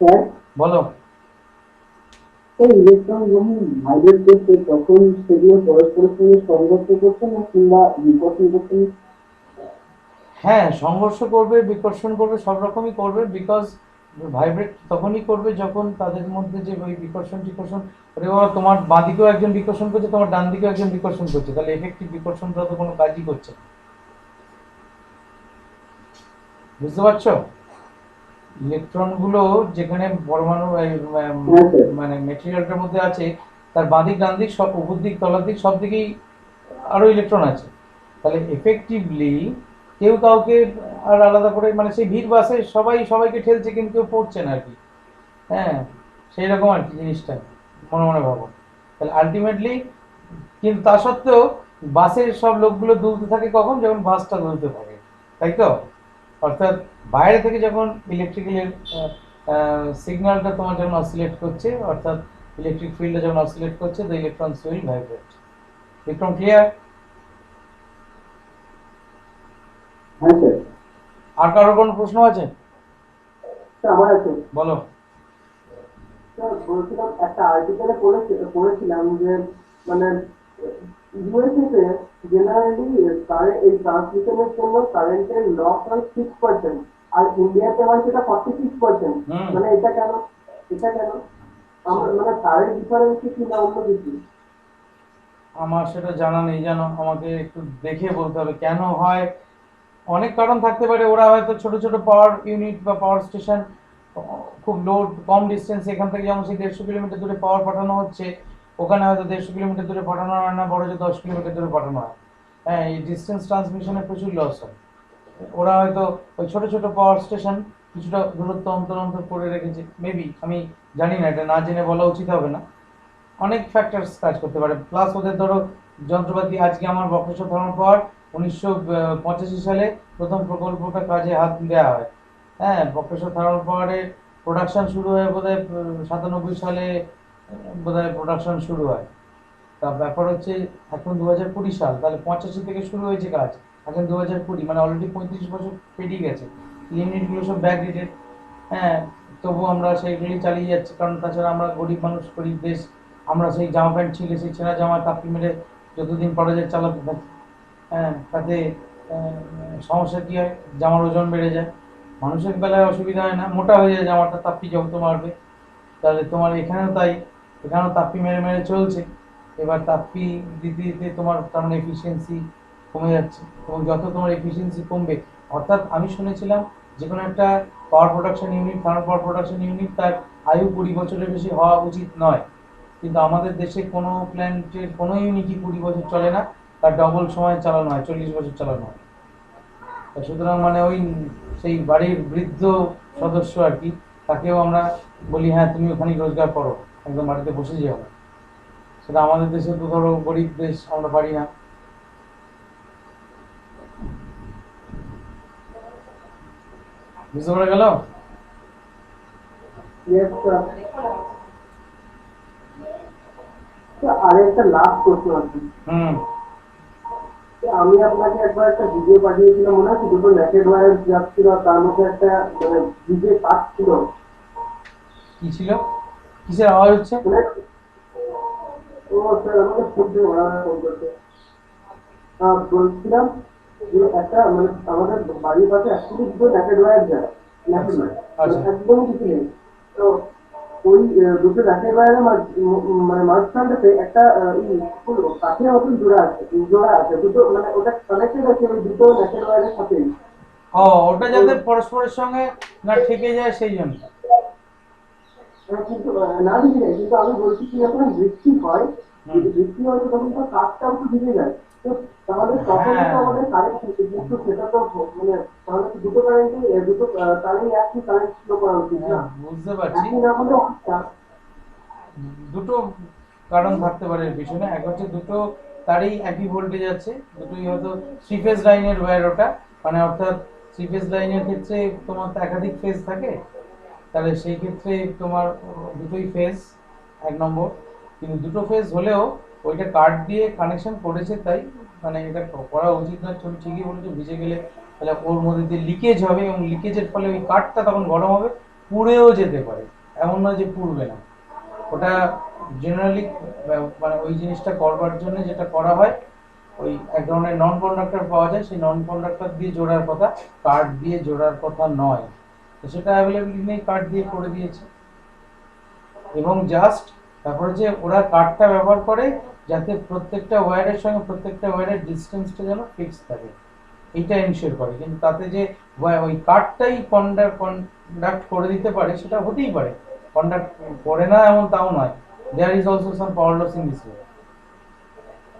স্যার, বলো। এই ইলেকট্রন যখন ভাইব্রেট করছে তখন সেগুলো পরস্পরের সঙ্গে সংঘর্ষ করছে না কিংবা বিকর্ষণ করছে না? হ্যাঁ, সংঘর্ষ করবে, বিকর্ষণ করবে, সব রকমই করবে, বিকজ ভাইব্রেট তখনই করবে যখন তাদের মধ্যে যে ওই বিকর্ষণ টিকর্ষণ, ওরে বাবা তোমার বাঁদিকেও একজন বিকর্ষণ করছে, তোমার ডান দিকেও একজন বিকর্ষণ করছে, তাহলে এফেক্টিভ বিকর্ষণটা তো কোনো কাজই করছে না। বুঝতে পারছো? ইলেকট্রনগুলো যেখানে পরমাণু মানে মেটেরিয়ালটার মধ্যে আছে, তার বাঁদিক ডান দিক সব, উপর দিক তলার দিক সব দিকেই আরো ইলেকট্রন আছে, তাহলে এফেক্টিভলি কেউ কাউকে আর আলাদা করে মানে সেই ভিড় বাসে সবাই সবাইকে ঠেলছে কিন্তু কেউ পড়ছে না আর কি। হ্যাঁ, সেই রকম আর কি জিনিসটা, মনে মনে ভাবো। তাহলে আলটিমেটলি কিন্তু তা সত্ত্বেও বাসের সব লোকগুলো দুলতে থাকে কখন, যখন বাসটা দুলতে থাকে, তাই তো? অর্থাৎ বাইরে থেকে যখন ইলেকট্রিক্যাল সিগন্যালটা তোমার যখন অসিলেট করছে, অর্থাৎ ইলেকট্রিক ফিল্ডটা যখন অসিলেট করছে, the electrons will vibrate. Bikram clear? হ্যাঁ স্যার। আর কারোর কোনো প্রশ্ন আছে? আমার আছে বলো। স্যার, বলছিলাম একটা আর্টিকেলে পড়েছিলাম যে মানে ইউএসএ তে জেনারেলি কারেন্ট এই ট্রান্সমিশনের জন্য কারেন্টের লস হয় 6%, আর ইন্ডিয়াতে হয় সেটা 46%। মানে এটা কেন? এটা কেন? আমার মানে তারের ডিফারেন্স কি না অন্য কিছু? আমার সেটা জানা নেই, জানো, আমাকে একটু দেখে বলতে হবে কেন হয়। অনেক কারণ থাকতে পারে, ওরা হয়তো ছোট ছোট পাওয়ার ইউনিট বা পাওয়ার স্টেশন খুব লোড কম ডিস্টেন্স, এখান থেকে যেমন সেই 150 কিলোমিটার দূরে পাওয়ার পাঠানো হচ্ছে, ওখানে হয়তো 150 কিলোমিটার দূরে পাঠানো হয় না, বড় যে 10 কিলোমিটার দূরে পাঠানো হয়। হ্যাঁ, এই ডিস্টেন্স ট্রান্সমিশনে প্রচুর লস হয়। ওরা হয়তো ওই ছোট ছোট পাওয়ার স্টেশন কিছুটা দূরত্ব অন্তর অন্তর করে রেখেছে, মেবি, আমি জানি না, এটা না জেনে বলা উচিত হবে না। অনেক ফ্যাক্টরস কাজ করতে পারে, প্লাস ওদের ধরো যন্ত্রপাতি, আজকে আমার বক্রেশ্বর থার্মাল পাওয়ার 1985 সালে প্রথম প্রকল্পটা কাজে হাত দেওয়া হয়। হ্যাঁ, বক্রেশ্বর থার্মাল পাওয়ারের প্রোডাকশন শুরু হয় বোধহয় 97 সালে, বোধহয় প্রোডাকশন শুরু হয়। তা ব্যাপার হচ্ছে এখন 2020 সাল, তাহলে 85 থেকে শুরু হয়েছে কাজ, এখন 2020, মানে অলরেডি 35 বছর পেরিয়ে গেছে। ইউনিটগুলো সব ব্যাক ডেটেড। হ্যাঁ, তবু আমরা সেইগুলি চালিয়ে যাচ্ছি, কারণ তাছাড়া আমরা গরিব মানুষ, গরিব দেশ, আমরা সেই জামা প্যান্ট ছিলে সেই ছেঁড়া জামা তাপ্পি মেরে যতদিন পারা যায় চালাতে থাকি। হ্যাঁ, তাতে সমস্যা কী হয়, জামার ওজন বেড়ে যায়, মানুষের বেলায় অসুবিধা হয় না, মোটা হয়ে যায় জামাটা, তাপ্পি যত মারবে। তাহলে তোমার এখানেও তাই, এখানেও তাপ্পি মেরে মেরে চলছে। এবার তাপ্পি দিতে দিতে তোমার তার মানে এফিসিয়েন্সি কমে যাচ্ছে, এবং যত তোমার এফিসিয়েন্সি কমবে, অর্থাৎ আমি শুনেছিলাম যে কোনো একটা power production unit, thermal power production unit, তার আয়ু 20 বছরের বেশি হওয়া উচিত নয়। কিন্তু আমাদের দেশে কোনো প্ল্যান্টের কোনো ইউনিটই 20 বছর চলে না, তার ডবল সময় চালানো হয়, 40 বছর চালানো হয়। তা সুতরাং মানে ওই সেই বাড়ির বৃদ্ধ সদস্য আর কি, তাকেও আমরা বলি হ্যাঁ তুমি ওখানে রোজগার করো, একদম বাড়িতে বসে যেও না। সেটা আমাদের দেশে তো ধরো গরিব দেশ, আমরা পারি না। বুঝতে পারা গেল? Yes, sir. আর একটা লাস্ট প্রশ্ন আছে। হুম। আমি আপনাকে একবার একটা ভিডিও পাঠিয়েছিলাম, মনে আছে? দুটো নেকেড ওয়্যার যাচ্ছিল, তার মধ্যে একটা মানে ভিজে কাঠ ছিল। কি ছিল? কিসের আওয়াজ হচ্ছে? ও স্যার, আমাকে শুনতে ওরা ফোন করছে। বলছিলাম যে একটা মানে আমাদের বাড়ির পাশে অ্যাকচুয়ালি দুটো ন্যাকেড ওয়্যার যায়, ন্যাকেড ওয়্যার আচ্ছা। একদমই কিছু নেই। তো ওই দুটো ন্যাকেড ওয়্যারের মানে মাঝখানটাতে একটা কি বলবো কাঠের মতন জোড়া আছে দুটো, মানে ওটা কানেক্টেড আছে ওই দুটো ন্যাকেড ওয়্যারের সাথেই। ও, ওটা যাতে পরস্পরের সঙ্গে না ঠেকে যায় সেই জন্য। কিন্তু না ঢুকে যায়, কিন্তু আমি বলছি কি যখন বৃষ্টি হয়, হুম। যদি বৃষ্টি হয় তো তখন তো কাঠটাও তো ঢুকে যায়। তো তাহলে তখন তো হ্যাঁ, আমাদের কারেন্ট কিন্তু সেটা তো মানে তাহলে তো দুটো কারেন্টই দুটো তারই একই কারেন্ট ফ্লো করা উচিত হ্যাঁ না, বুঝতে পারছি। একই না হলে দুটো কারণ থাকতে পারে এর পিছনে। এক হচ্ছে দুটো তারই একই ভোল্টেজ আছে, দুটোই হয়তো থ্রি ফেজ লাইনের ওয়্যার ওটা, মানে অর্থাৎ থ্রি ফেজ লাইনের ক্ষেত্রে তোমার তো একাধিক ফেজ থাকে, তাহলে সেই ক্ষেত্রে তোমার দুটোই ফেজ, এক নম্বর। কিন্তু দুটো ফেজ হলেও ওইটা কার্ড দিয়ে কানেকশন করেছে তাই মানে এটা করা উচিত না। তুমি ঠিকই বলেছো, ভিজে গেলে তাহলে ওর মধ্যে দিয়ে লিকেজ হবে এবং লিকেজের ফলে ওই কাঠটা তখন গরম হবে, পুড়েও যেতে পারে। এমন নয় যে পুড়বে না। ওটা জেনারেলি মানে ওই জিনিসটা করবার জন্য যেটা করা হয়, ওই এক ধরনের নন কন্ডাক্টর পাওয়া যায়, সেই নন কন্ডাক্টর দিয়ে জোড়ার কথা, কার্ড দিয়ে জোড়ার কথা নয়। তো সেটা অ্যাভেলেবল নেই, কার্ড দিয়ে করে দিয়েছে। এবং জাস্ট তারপরে যে ওরা কার্ডটা ব্যবহার করে যাতে প্রত্যেকটা ওয়্যারের সঙ্গে প্রত্যেকটা ওয়্যারের ডিস্টেন্সটা যেন ফিক্স থাকে, এইটা এনশিওর করে। কিন্তু তাতে যে ওই কার্ডটাই কন্ডাক্ট করে দিতে পারে সেটা হতেই পারে, কন্ডাক্ট করে না এমন তাও নয়। There is also some power loss in this way.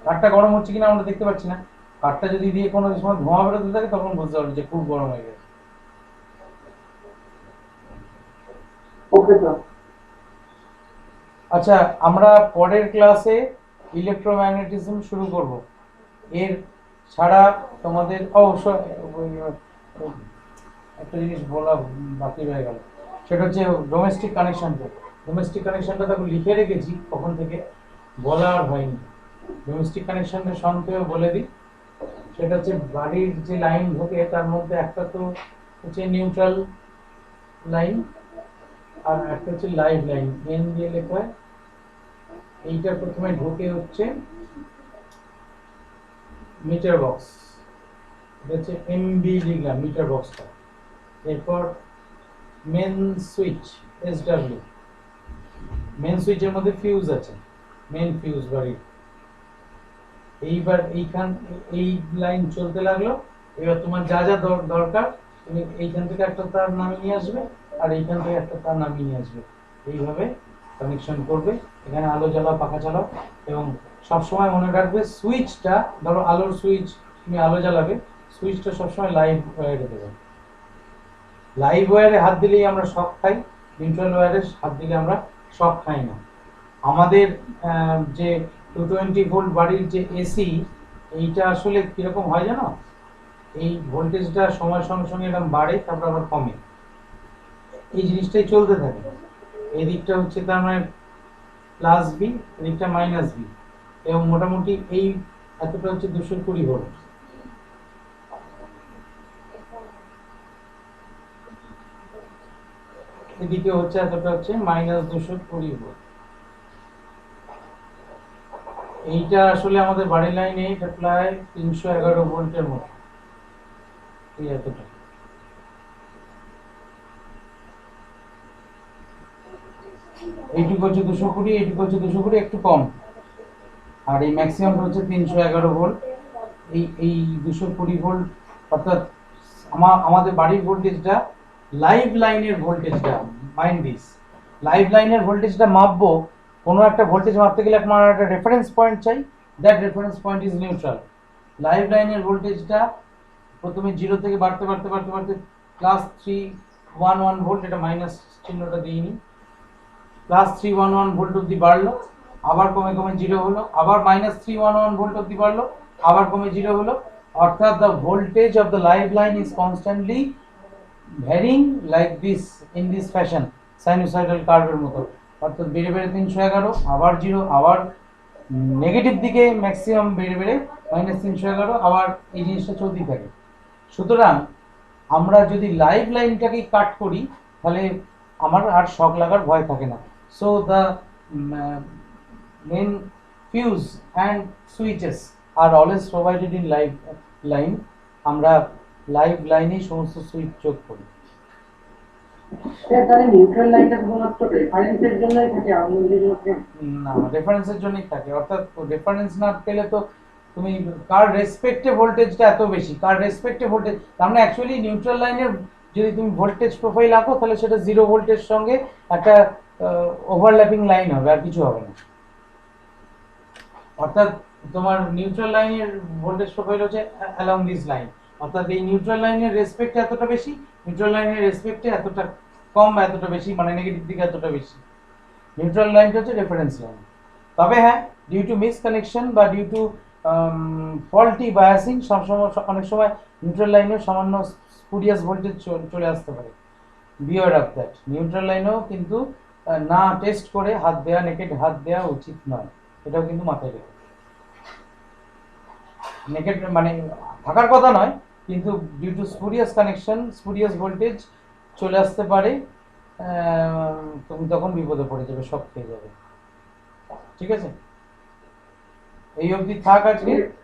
কাঠটা গরম হচ্ছে কিনা আমরা দেখতে পাচ্ছি না, কাঠটা যদি দিয়ে কোনো সময় ধোঁয়া বেরোতে থাকে তখন বুঝতে পারবে যে খুব গরম হয়ে গেছে। Okay sir. আচ্ছা, আমরা পরের ক্লাসে ইলেকট্রোম্যাগনেটিজম শুরু করব। এর ছাড়া তোমাদের একটা জিনিস বলা বাকি রয়ে গেল, সেটা হচ্ছে ডোমেস্টিক কানেকশনটা। ডোমেস্টিক কানেকশনটা দেখো লিখে রেখেছি কখন থেকে, বলা আর হয়নি। ডোমেস্টিক কানেকশনটা সংক্ষেপে বলে দিই। সেটা হচ্ছে বাড়ির যে লাইন ঢোকে তার মধ্যে একটা তো হচ্ছে নিউট্রাল লাইন, আর একটা হচ্ছে লাইভ লাইন, এন দিয়ে লেখা হয়। এইটা প্রথমে ঢোকে হচ্ছে মিটার বক্স, এটা হচ্ছে এমবি লিখলাম মিটার বক্সটা। এরপর মেন সুইচ, এসডব্লিউ। মেন সুইচের মধ্যে ফিউজ আছে, মেন ফিউজ বাড়ির। এইবার এই লাইন চলতে লাগলো। এবার তোমার যা যা দরকার তুমি এইখান থেকে একটা তার নামিয়ে নিয়ে আসবে, আর এইখান থেকে একটা তার নামিয়ে নিয়ে আসবে। এইভাবে কানেকশন করবে। এখানে আলো জ্বালাও, পাখা চালাও, এবং সবসময় মনে রাখবে সুইচটা, ধরো আলোর সুইচ, তুমি আলো জ্বালাবে, সুইচটা সবসময় লাইভ ওয়্যারে দেবে। লাইভ ওয়্যারে হাত দিলেই আমরা শক খাই, নিউট্রাল ওয়্যারে হাত দিলে আমরা শক খাই না। আমাদের যে 220 ভোল্ট বাড়ির যে এসি, এইটা আসলে কিরকম হয় জানো, এই ভোল্টেজটা সময়ের সঙ্গে সঙ্গে এরকম বাড়ে তারপর আবার কমে, এই জিনিসটাই চলতে থাকে। এই দিকটা হচ্ছে তার মানে প্লাস বি, এদিকটা মাইনাস বি, এবং মোটামুটি এই এতটা হচ্ছে 220 ভোল্ট। এদিকে হচ্ছে এতটা হচ্ছে মাইনাস 220 ভোল্ট। এইটা আসলে আমাদের বাড়ির লাইনে এটা প্রায় 311 ভোল্টের মতো, এই এতটা। এইটুকু হচ্ছে 220, এইটুকু হচ্ছে 220, একটু কম। আর এই ম্যাক্সিমাম হচ্ছে 311 ভোল্ট। এই 220 ভোল্ট অর্থাৎ আমাদের বাড়ির ভোল্টেজটা, লাইভ লাইনের ভোল্টেজটা, মাইন্ড দিস, লাইভ লাইনের ভোল্টেজটা মাপবো। কোনো একটা ভোল্টেজ মাপতে গেলে আমার একটা রেফারেন্স পয়েন্ট চাই, that reference point is neutral. Live লাইনের ভোল্টেজটা প্রথমে জিরো থেকে বাড়তে বাড়তে বাড়তে বাড়তে +311 ভোল্ট, এটা মাইনাস চিহ্নটা দিইনি, +311 ভোল্ট অব্দি বাড়লো, আবার কমে কমে জিরো হলো, আবার -311 ভোল্ট অব্দি বাড়লো, আবার কমে জিরো হলো। অর্থাৎ the voltage of the live line is constantly varying like this, in this fashion, sinusoidal কার্ভের মতো। অর্থাৎ বেড়ে বেড়ে 311, আবার জিরো, আবার নেগেটিভ দিকে ম্যাক্সিমাম বেড়ে বেড়ে -311, আবার এই জিনিসটা চলতেই থাকে। সুতরাং আমরা যদি লাইভ লাইনটাকে কাট করি তাহলে আমার আর শক লাগার ভয় থাকে না। So the main fuse and switches are always provided in live line. আমরা লাইভ লাইনে সমস্ত সুইচ যোগ করি। স্যার তাহলে নিউট্রাল লাইনটা শুধুমাত্র রেফারেন্সের জন্যই থাকে, অন্য কিছুর জন্য থাকে? না, রেফারেন্সের জন্যই থাকে, অর্থাৎ রেফারেন্স না পেলে তো তুমি কার রেসপেক্টে ভোল্টেজটা এত বেশি, কার রেসপেক্টে ভোল্টেজ, তার মানে অ্যাকচুয়ালি নিউট্রাল লাইনের যদি তুমি ভোল্টেজ প্রোফাইল আঁকো তাহলে সেটা 0 ভোল্টের সঙ্গে একটা ওভারল্যাপিং লাইন হবে, আর কিছু হবে না। অর্থাৎ তোমার নিউট্রাল লাইনের ভোল্টেজ প্রোফাইল হচ্ছে অ্যালং দিস লাইন, অর্থাৎ এই নিউট্রাল লাইনের রেসপেক্টে এতটা বেশি, নিউট্রাল লাইনের রেসপেক্টে এতটা কম বা এতটা বেশি, মানে নেগেটিভ দিকে এতটা বেশি। নিউট্রাল লাইনটা হচ্ছে রেফারেন্স লাইন। তবে হ্যাঁ, ডিউ টু মিস কানেকশন বা ডিউ টু ফল্টি বায়াসিং সবসময় অনেক সময় নিউট্রাল লাইনেও সামান্য স্পুরিয়াস ভোল্টেজ চলে আসতে পারে। Beware of that. নিউট্রাল লাইনেও কিন্তু না টেস্ট করে হাত দেওয়া, নেকেড হাত দেওয়া উচিত নয়, এটাও কিন্তু মাথায় রেখে। নেকেড মানে থাকার কথা নয়, কিন্তু due to spurious connection, spurious voltage চলে আসতে পারে, তুমি তখন বিপদে পড়ে যাবে, সব খেয়ে যাবে। ঠিক আছে, এই অবধি থাক আজকে।